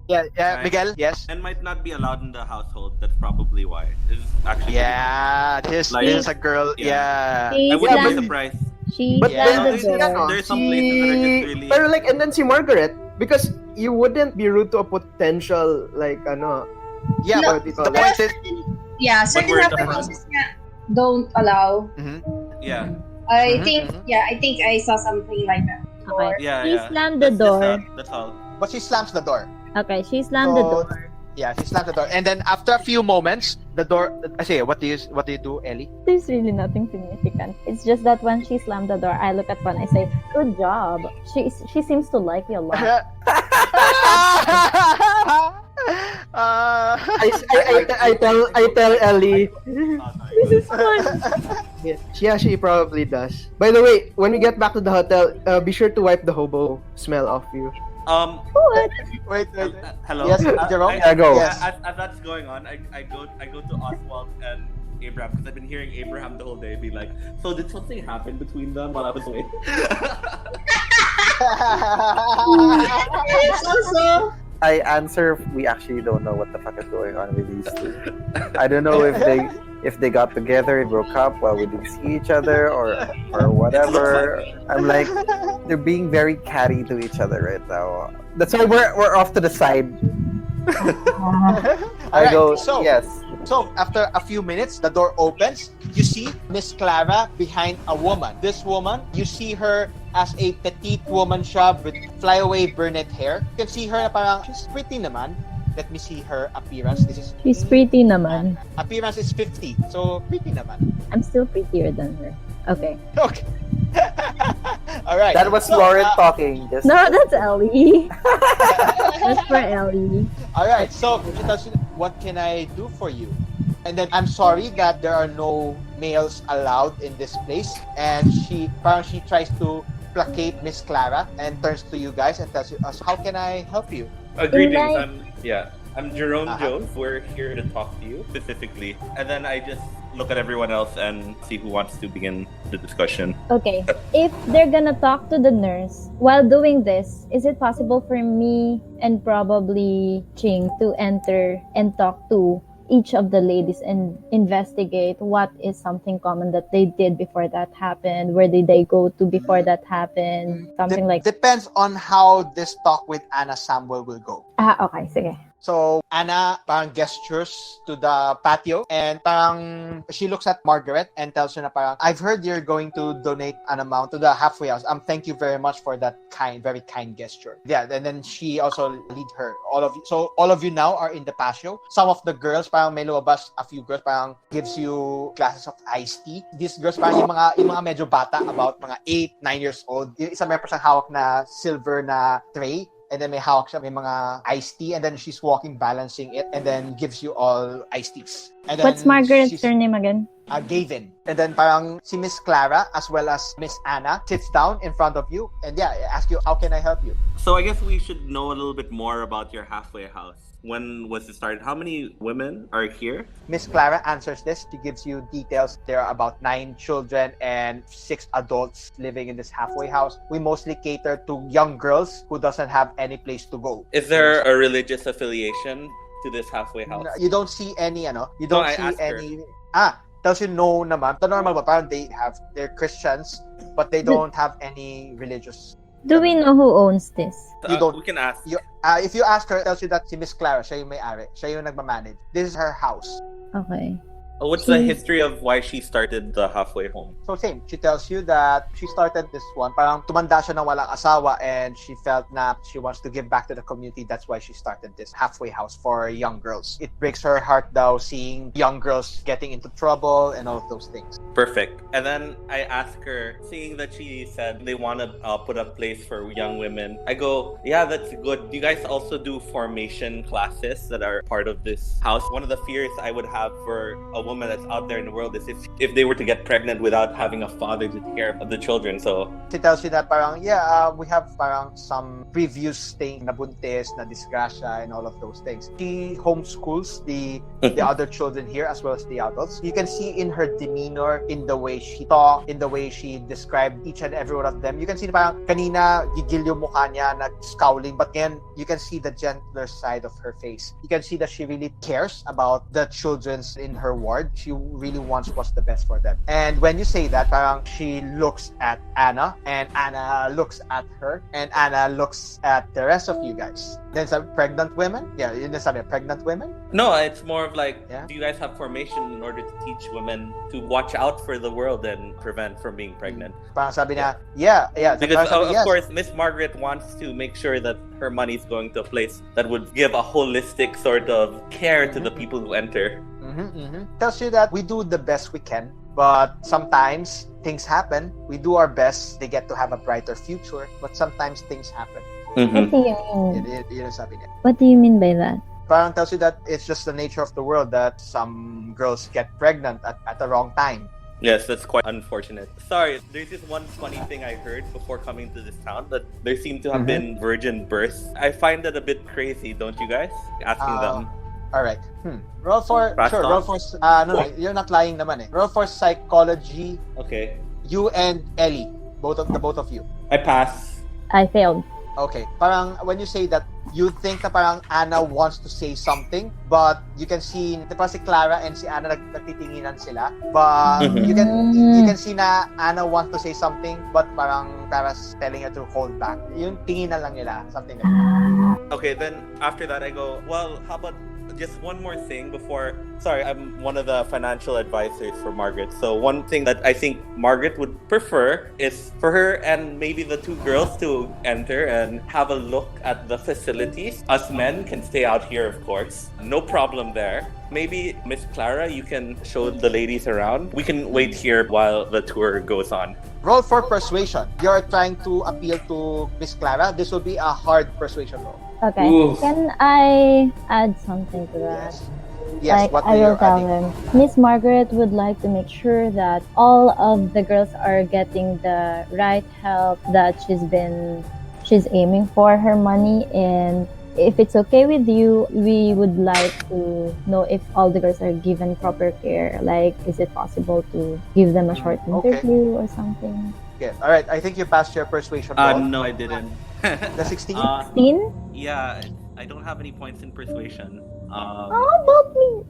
Yeah, Right. Miguel. Yes. And might not be allowed in the household. That's probably why. It's actually Yeah, this is a girl. Yeah. She I wouldn't be slammed, surprised. she But slammed the then- door. There's some places that are just really. Pero like, and then si Margaret, because you wouldn't be rude to a potential like Yeah, No, but what do you the call point it? is, Yeah, certain we're in the houses nga don't allow. Yeah. I Mhm, think, I think I saw something like that. Okay. Yeah. She yeah. slammed the That's just door. That's all. but she slams the door. Okay, she slammed the So- door. Yeah, she slams the door, and then after a few moments, the door. I say, what do you do, Ellie? There's really nothing significant. It's just that when she slammed the door, I look at one, I say, "Good job." She seems to like you a lot. I tell Ellie. This is fun. Yeah, she probably does. By the way, when we get back to the hotel, be sure to wipe the hobo smell off you. What? Wait. Hello. Yes, Jerome? Yeah, go. Yes. As that's going on, I go to Oswald and Abraham because I've been hearing Abraham the whole day be like, so did something happen between them while I was away? It's also I answer, we actually don't know what the fuck is going on with these two. I don't know if they got together and broke up while we didn't see each other or whatever. I'm like, they're being very catty to each other right now. That's why we're off to the side. I Alright, go, so- yes. So after a few minutes, the door opens. You see Miss Clara behind a woman. This woman, you see her as a petite woman siya with flyaway brunette hair. You can see her na parang she's pretty naman. Let me see her appearance. This is She's pretty naman. appearance is 50, so pretty naman. I'm still prettier than her. Okay. Okay. All right. That was So, Lauren talking. Just No, that's Ellie. That's for Ellie. All right. So she tells you, what can I do for you? And then I'm sorry that there are no males allowed in this place. And she tries to placate Miss Clara and turns to you guys and tells you, how can I help you? Greetings. Like- I'm Jerome Uh-huh. Jones. We're here to talk to you specifically, and then I just look at everyone else and see who wants to begin the discussion. Okay. If they're gonna talk to the nurse while doing this, is it possible for me and probably Ching to enter and talk to each of the ladies and investigate what is something common that they did before that happened? Where did they go to before that happened? Something like Depends on how this talk with Anna Samuel will go. okay, sige. So, Anna parang gestures to the patio and parang she looks at Margaret and tells her na parang, I've heard you're going to donate an amount to the halfway house. Thank you very much for that very kind gesture. Yeah, and then she also lead her. All of you now are in the patio. Some of the girls, parang may lumabas, a few girls parang gives you glasses of iced tea. These girls parang yung mga medyo bata, about mga 8, 9 years old. Yung isa may parang hawak na silver na tray. And then may hawak siya, may mga iced tea, and then she's walking, balancing it, and then gives you all iced teas. And What's then Margaret's she's- surname again? Gavin. And then parang si Miss Clara as well as Miss Anna sits down in front of you and ask you, how can I help you? So I guess we should know a little bit more about your halfway house. When was it started? How many women are here? Miss Clara answers this. She gives you details. There are about 9 children and 6 adults living in this halfway house. We mostly cater to young girls who doesn't have any place to go. Is there a religious affiliation to this halfway house? You don't see any, you No, don't I see asked her. any. Tells you no naman. The normal ba, parang they're Christians, but they don't have any religious. Do we know who owns this? You don't. We can ask. If you ask her, it tells you that si Miss Clara, siya yung may-ari. Siya yung nagmamanage. This is her house. Okay. What's the history of why she started the halfway home? So same, she tells you that she started this one. Parang tumanda siya ng walang asawa and she felt na she wants to give back to the community. That's why she started this halfway house for young girls. It breaks her heart though, seeing young girls getting into trouble and all of those things. Perfect. And then I ask her, seeing that she said they want to put a place for young women, I go, yeah, that's good. Do you guys also do formation classes that are part of this house? One of the fears I would have for a woman that's out there in the world is if they were to get pregnant without having a father to take care of the children. So she tells you that parang we have parang some previous thing na buntis, na disgrasya and all of those things. She homeschools the other children here as well as the adults. You can see in her demeanor, in the way she talked, in the way she described each and every one of them. You can see na parang kanina gigil yung mukha niya, scowling, but ngayon you can see the gentler side of her face. You can see that she really cares about the children's in her ward. She really wants what's the best for them. And when you say that, parang she looks at Anna, and Anna looks at her, and Anna looks at the rest of you guys. Then some pregnant women? Yeah, yun na sabi, pregnant women? no, it's more of like, do you guys have formation in order to teach women to watch out for the world and prevent from being pregnant? Parang sabi na, yeah. Because Parang sabi, of course, Miss Margaret wants to make sure that her money is going to a place that would give a holistic sort of care to the people who enter. Tells you that we do the best we can, but sometimes things happen. We do our best. They get to have a brighter future, but sometimes things happen. What do you mean? Yun ang sabi niya. What do you mean by that? Parang tells you that it's just the nature of the world that some girls get pregnant at the wrong time. Yes, that's quite unfortunate. Sorry, there's just one funny thing I heard before coming to this town, that there seem to have been virgin births. I find that a bit crazy, don't you guys? Asking them. All right. Roll for no, you're not lying naman eh. Roll for psychology. Okay. You and Ellie, both of you. I pass. I failed. Okay. Parang when you say that, you think na parang Anna wants to say something, but you can see diba si Clara and si Anna nagtitinginan sila. But you can see na Anna wants to say something, but parang Clara's telling her to hold back. Yung tinginan lang nila, something like that. Okay, then after that I go, well, how about just one more thing before... Sorry, I'm one of the financial advisors for Margaret. So one thing that I think Margaret would prefer is for her and maybe the 2 girls to enter and have a look at the facilities. Us men can stay out here, of course. No problem there. Maybe, Miss Clara, you can show the ladies around. We can wait here while the tour goes on. Roll for persuasion. You're trying to appeal to Miss Clara. This will be a hard persuasion roll. Okay. Oof. Can I add something to that? Yes, Like, what I do will you tell adding? them. Miss Margaret would like to make sure that all of the girls are getting the right help that she's aiming for her money, and if it's okay with you, we would like to know if all the girls are given proper care. Like, is it possible to give them a short interview or something? Yeah. All right. I think you passed your persuasion roll. No, I didn't. The 16? 16? Yeah, I don't have any points in persuasion. How about me?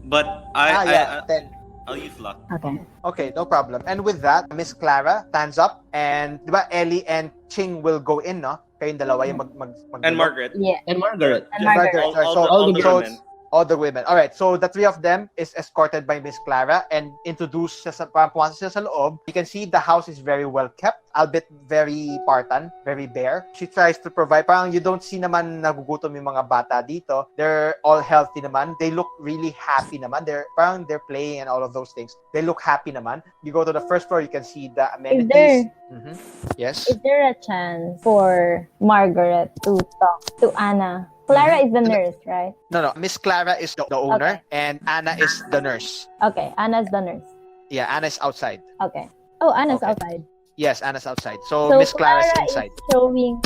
But 10. I'll use luck. Okay. Okay, no problem. And with that, Miss Clara stands up, and diba Ellie and Ching will go in, no? Kayong dalawa yung mag And Margaret. Yeah. And Margaret. And Margaret. All the women. All the women. All right, so the 3 of them is escorted by Miss Clara and introduced siya sa loob. You can see the house is very well kept, albeit very Spartan, very bare. She tries to provide, parang you don't see naman nagugutom yung mga bata dito. They're all healthy naman. They look really happy naman. They're playing and all of those things. They look happy naman. You go to the first floor, you can see the amenities. Is there a chance for Margaret to talk to Anna Clara is the nurse, right? No. Miss Clara is the owner, Okay. and Anna is the nurse. Okay, Anna's the nurse. Yeah, Anna's outside. Okay. Oh, Anna's Okay. outside. Yes, Anna's outside. So, So Miss Clara's Clara inside. is showing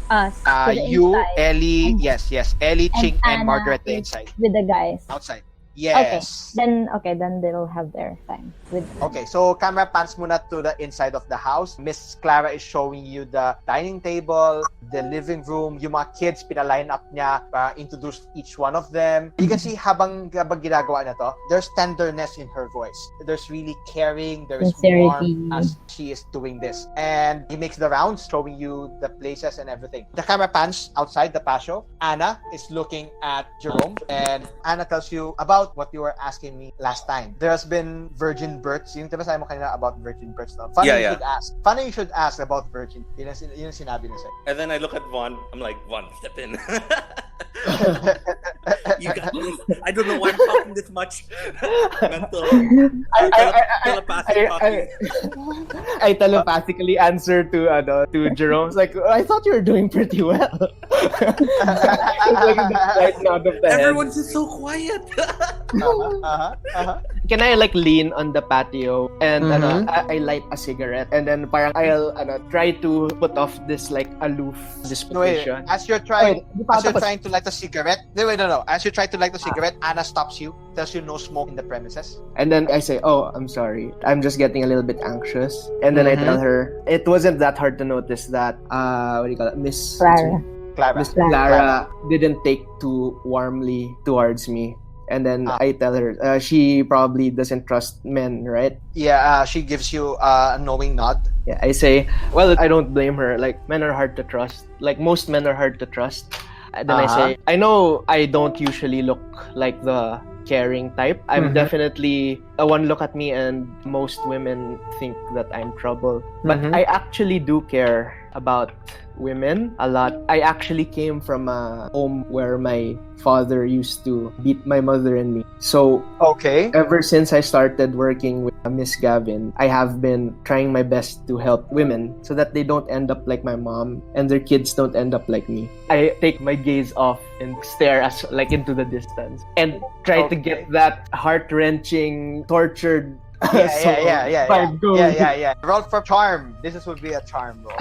us to the You, inside, Ellie, and- yes. Ellie, and Ching, and Anna Margaret the is inside. with the guys. Outside. Yes. Then they will have their time with. Okay, so camera pans muna to the inside of the house. Miss Clara is showing you the dining table, the living room, yung mga kids, pinaline up niya, introduce each one of them. You can see habang ginagawa na to, there's tenderness in her voice. There's really caring, there is Sincerity. warmth as she is doing this. And he makes the rounds, showing you the places and everything. The camera pans outside the patio. Anna is looking at Jerome, and Anna tells you about what you were asking me last time. There has been virgin births. Yung diba sabi mo kanina about virgin births? No? Funny you should ask about virgin. Yun ang sinabi niya sa'yo. And then I look at Vaughn. I'm like, Vaughn, step in. You got this. I don't know why I'm talking this much. Mental. Telepathic talking. I telepathically answer to Jerome's like, I thought you were doing pretty well. Like, right nod of the head. Everyone's just so quiet. Can I like lean on the patio and I light a cigarette, and then parang I'll try to put off this like aloof disposition. As you're trying to light a cigarette, no. As you try to light a cigarette, Anna stops you, tells you no smoke in the premises. And then I say, "Oh, I'm sorry. I'm just getting a little bit anxious." And then I tell her it wasn't that hard to notice that what do you call it, Miss Clara. Miss Clara didn't take too warmly towards me. And then I tell her she probably doesn't trust men, right? Yeah, she gives you a knowing nod. Yeah, I say, well, I don't blame her. Like, men are hard to trust. Like, most men are hard to trust. And then I say, I know I don't usually look like the caring type. I'm definitely one look at me and most women think that I'm trouble. But I actually do care about women a lot. I actually came from a home where my father used to beat my mother and me. So ever since I started working with Miss Gavin, I have been trying my best to help women so that they don't end up like my mom and their kids don't end up like me. I take my gaze off and stare like into the distance and try to get that heart-wrenching, tortured vibe going. Yeah. Roll for charm. This would be a charm roll.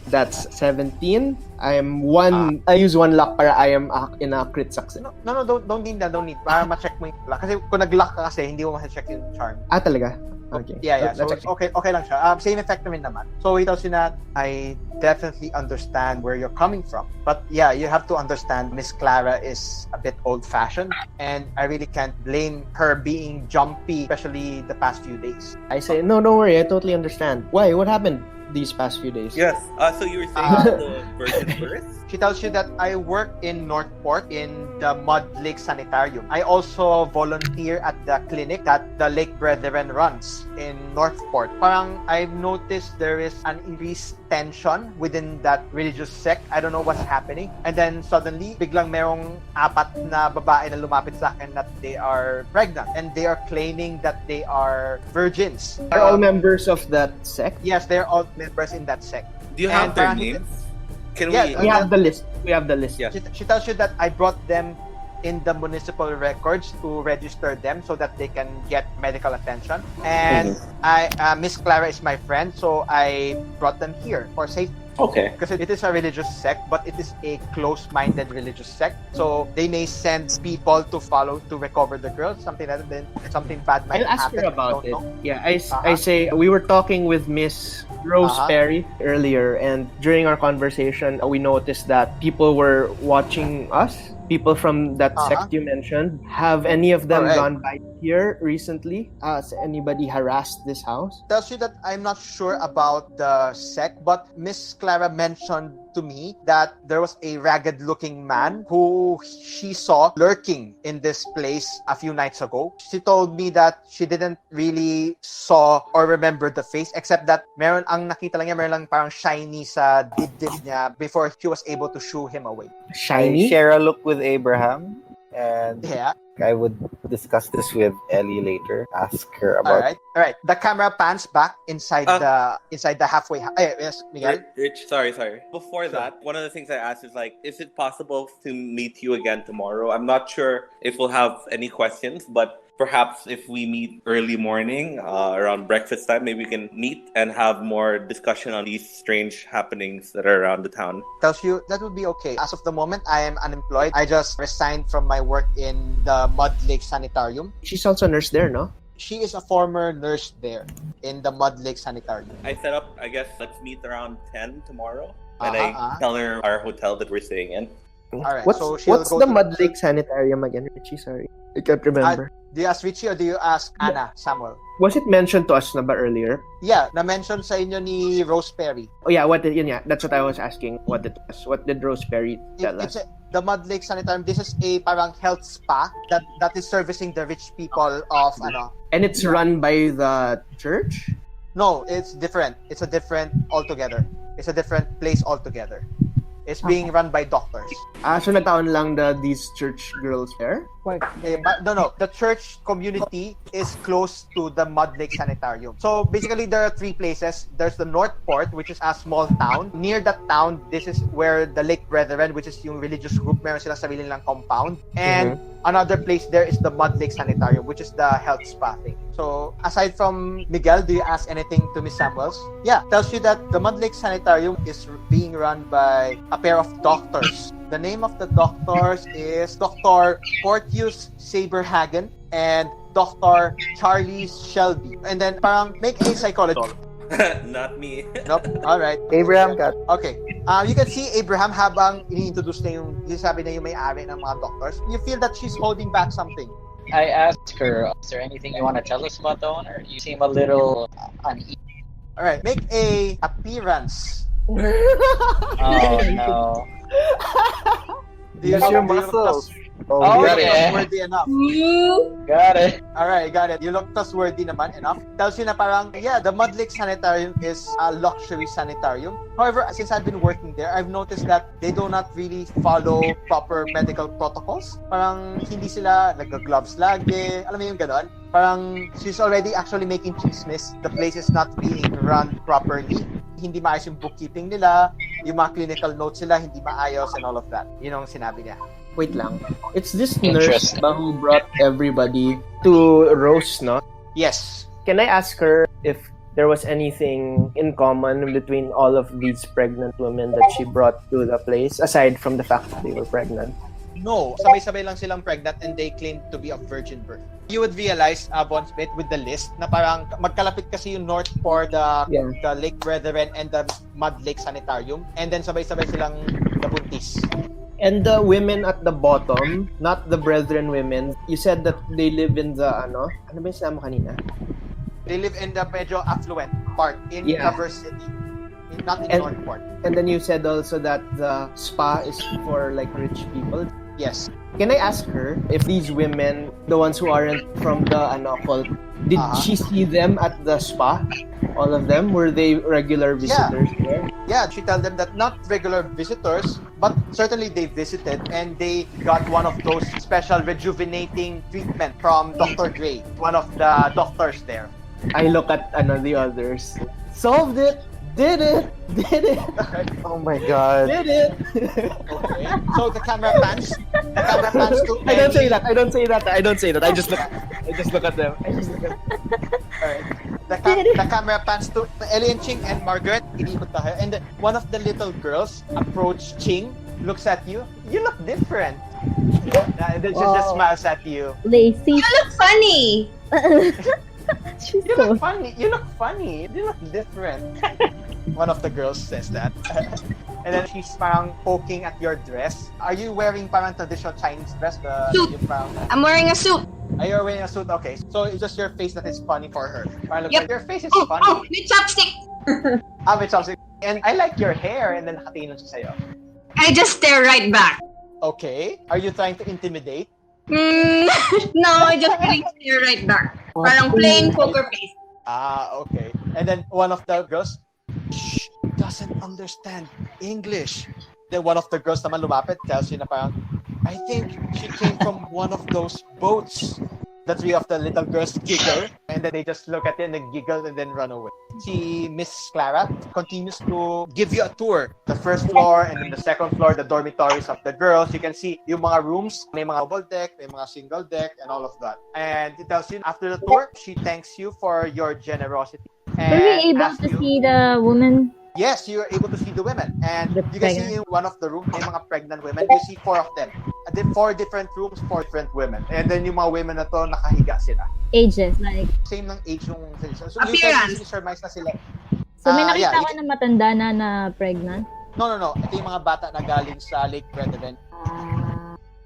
That's 17. I am one. I use one luck para I am in a crit success. No, don't need that. Don't need. Para ma-check mo yung luck. Kasi kung nag-luck ka kasi, hindi mo ma-check yung charm. Talaga? Okay. Yeah. So, okay lang siya. Same effect naman naman. So, he tells you that I definitely understand where you're coming from. But yeah, you have to understand Miss Clara is a bit old-fashioned. And I really can't blame her being jumpy, especially the past few days. I say, no, don't worry. I totally understand. Why? What happened these past few days? Yes. So you were saying the virgin birth? She tells you that I work in Northport in the Mud Lake Sanitarium. I also volunteer at the clinic that the Lake Brethren runs in Northport. Parang I've noticed there is an increased tension within that religious sect. I don't know what's happening. And then suddenly, biglang merong 4 na babae na lumapit sa akin that they are pregnant. And they are claiming that they are virgins. Are all members of that sect? Yes, they're all members in that sect. Do you have their names? Can we have the list. We have the list. Yeah. She tells you that I brought them in the municipal records to register them so that they can get medical attention. And Miss Clara is my friend, so I brought them here for safety. Okay. Because it is a religious sect, but it is a close-minded religious sect. So they may send people to follow to recover the girls, something like that. Then something bad might I'll ask happen. her about it. Yeah, I say we were talking with Miss Rose Perry earlier, and during our conversation, we noticed that people were watching us. People from that sect you mentioned. Have any of them gone by here recently? Has anybody harassed this house? Tells you that I'm not sure about the sect, but Miss Clara mentioned to me that there was a ragged-looking man who she saw lurking in this place a few nights ago. She told me that she didn't really saw or remember the face, except that meron lang parang shiny sa dibdib niya before she was able to shoo him away. Shiny? I share a look with Abraham, and Yeah. I would discuss this with Ellie later. Ask her All about. right. The camera pans back inside the halfway. Yes, Miguel. Rich, sorry. Before that, one of the things I asked is like, is it possible to meet you again tomorrow? I'm not sure if we'll have any questions, but perhaps if we meet early morning, around breakfast time, maybe we can meet and have more discussion on these strange happenings that are around the town. Tells you that would be okay. As of the moment, I am unemployed. I just resigned from my work in the Mud Lake Sanitarium. She's also a nurse there, no? She is a former nurse there in the Mud Lake Sanitarium. I set up, I guess, let's meet around 10 tomorrow. And I tell her our hotel that we're staying in. All right. What's she'll what's go the to Mud Lake Sanitarium again, Richie? Sorry, I can't remember. Do you ask Richie or do you ask Anna, Samuel? Was it mentioned to us na ba earlier? Yeah, na-mention sa inyo ni Rose Perry. Oh yeah, that's what I was asking. What did Rose Perry tell us? The Mud Lake Sanitarium, this is a parang health spa that is servicing the rich people of And it's run by the church? No, it's different. It's a different altogether. It's a different place altogether. It's being run by doctors. So nagtaon lang these church girls there? But no. The church community is close to the Mud Lake Sanitarium. So basically, there are three places. There's the North Port, which is a small town. Near that town, this is where the Lake Brethren, which is yung religious group, meron silang sarili nilang compound. And another place there is the Mud Lake Sanitarium, which is the health spa thing. So aside from Miguel, do you ask anything to Miss Samuels? Yeah, tells you that the Mud Lake Sanitarium is being run by a pair of doctors. The name of the doctors is Dr. Porteus Saberhagen and Dr. Charlie Shelby. And then parang make a psychology. Not me. Nope. All right. Abraham got. Okay. You can see Abraham habang ini-introduce na yung sabi na yung may-ari ng mga doctors. You feel that she's holding back something. I asked her, is there anything you want to tell us about the owner? You seem a little uneasy. All right. Make a appearance. Oh no. Do you Use your look muscles. trustworthy enough? Got it. Alright, got it. You look trustworthy naman enough. Tells you na parang, yeah, the Mud Lake Sanitarium is a luxury sanitarium. However, since I've been working there, I've noticed that they do not really follow proper medical protocols. Parang hindi sila nag-gloves lagi. Alam mo yung ganon? Parang she's already actually making chismis. The place is not being run properly. Hindi maayos yung bookkeeping nila. Yung mga clinical notes nila, hindi maayos and all of that. Yun ang sinabi niya. Wait lang. It's this nurse who brought everybody to Rose, no? Yes. Can I ask her if there was anything in common between all of these pregnant women that she brought to the place, aside from the fact that they were pregnant? No. Sabay-sabay lang silang pregnant and they claim to be of virgin birth. You would realize, Bon Smith, with the list, na parang magkalapit kasi yung North Port, the Lake Brethren, and the Mud Lake Sanitarium. And then sabay-sabay silang nabuntis. And the women at the bottom, not the Brethren women, you said that they live in the, ano ba yung sinabi mo kanina? They live in the medyo affluent part in Cover City. Not in North Port. And then you said also that the spa is for like rich people. Yes. Can I ask her if these women, the ones who aren't from the cult, did she see them at the spa? All of them? Were they regular visitors there? Yeah, she told them that not regular visitors, but certainly they visited and they got one of those special rejuvenating treatment from Dr. Dre, one of the doctors there. I look at the others. Solved it! Did it! Oh my god. Did it! Okay. So the camera pans to I don't say that. I just look at them. Alright. The camera pans to Ellie and Ching and Margaret. Iniikot tayo. And one of the little girls approach Ching, looks at you. You look different. And then she just smiles at you. Lacy. You look funny. You look funny. You look funny. You look different. One of the girls says that. And then she's parang poking at your dress. Are you wearing parang traditional Chinese dress? Suit. I'm wearing a suit. Are you wearing a suit? Okay. So it's just your face that is funny for her. Parang looks like your face is funny. Oh, with chopstick. With chopstick. And I like your hair. And then nakatingin siya sa'yo. I just stare right back. Okay. Are you trying to intimidate? No, I just really stare right back. Parang plain poker face. Okay. And then one of the girls, shh, doesn't understand English. Then one of the girls naman lumapit, tells you na parang, I think she came from one of those boats. The three of the little girls giggle, and then they just look at it and then giggle and then run away. Si Miss Clara continues to give you a tour. The first floor and then the second floor, the dormitories of the girls. You can see yung mga rooms, may mga double deck, may mga single deck, and all of that. And it tells you after the tour, she thanks you for your generosity. And Were we able asks to you, see the woman? Yes, you are able to see the women. And The you can see pregnant. in one of the rooms, may mga pregnant women. You see 4 of them. And then 4 different rooms, 4 different women. And then yung mga women na to, nakahiga sila. Ages, like. Same ng age nung physician. So Appearance. you can easily surmise na sila. So may nakita yeah, ko na matanda na pregnant. No. Ito yung mga bata na galing sa Lake Brethren.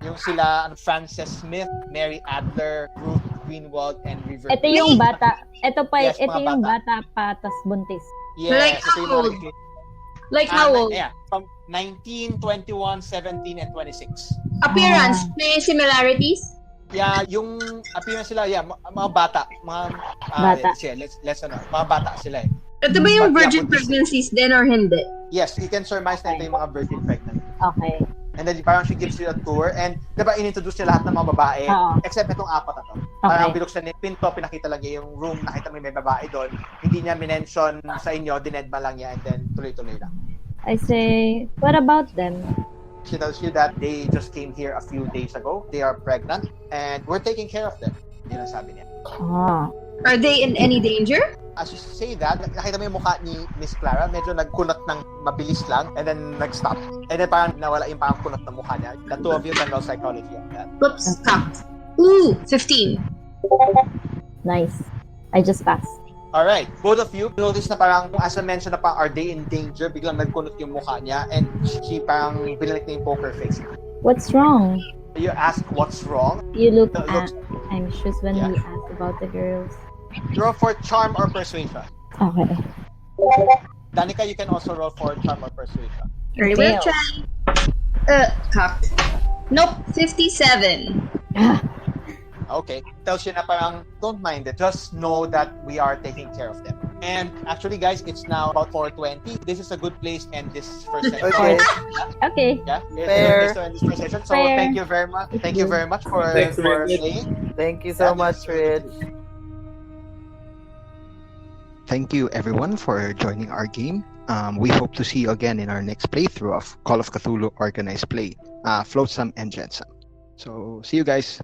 Yung sila, Frances Smith, Mary Adler, Ruth Greenwald, and River. Ito yung bata. Ito pa, Yes, ito mga yung bata. bata pa, tas buntis. Yes, Like ito how yung old? mga- Like how old? Yeah, from 19, 21, 17, and 26. Appearance, may similarities? Yeah, yung appearance sila, yeah, mga bata. Mga, Bata. let's mga bata sila eh. Ito ba yung But, yeah, virgin buntis. pregnancies din or hindi? Yes, you can surmise na ito yung mga virgin pregnant. Okay. And then parang she gives you a tour and diba inintroduce niya lahat ng mga babae Oo. except itong 4 na to. Parang binuksan niya yung pinto, pinakita lang niya yung room, nakita mo may babae doon. Hindi niya minention sa inyo, dinedma lang niya and then tuloy-tuloy lang. I say, what about them? She tells you that they just came here a few days ago. They are pregnant and we're taking care of them. Yun ang sabi niya. Are they in any danger? As you say that, nakita mo yung mukha ni Miss Clara, medyo nagkunot ng mabilis lang and then nag-stop. And then parang nawala yung parang kunot ng mukha niya. The 2 of you can roll psychology on that. Whoops, cocked. Ooh, 15. Nice. I just passed. Alright, both of you notice na parang, as I mentioned na parang, are they in danger? Biglang nagkunot yung mukha niya and she parang binalik na yung poker face. What's wrong? You ask what's wrong. You look Looks- anxious when Yeah. we ask about the girls. Roll for charm or persuasion. Okay. Danica, you can also roll for charm or persuasion. Alright, we'll try. Cocked. Nope, 57. Okay. Tells you na parang, don't mind it. Just know that we are taking care of them. And actually, guys, it's now about 4:20. This is a good place to end this first session. Okay. Okay. Yeah, it's a Fair. good place to end this first session. So Fair. thank you very much. Thank you very much for Thanks, for Rich. playing. Thank you so much, Rich. Thank you everyone for joining our game. We hope to see you again in our next playthrough of Call of Cthulhu Organized Play, Flotsam and Jetsam. So see you guys.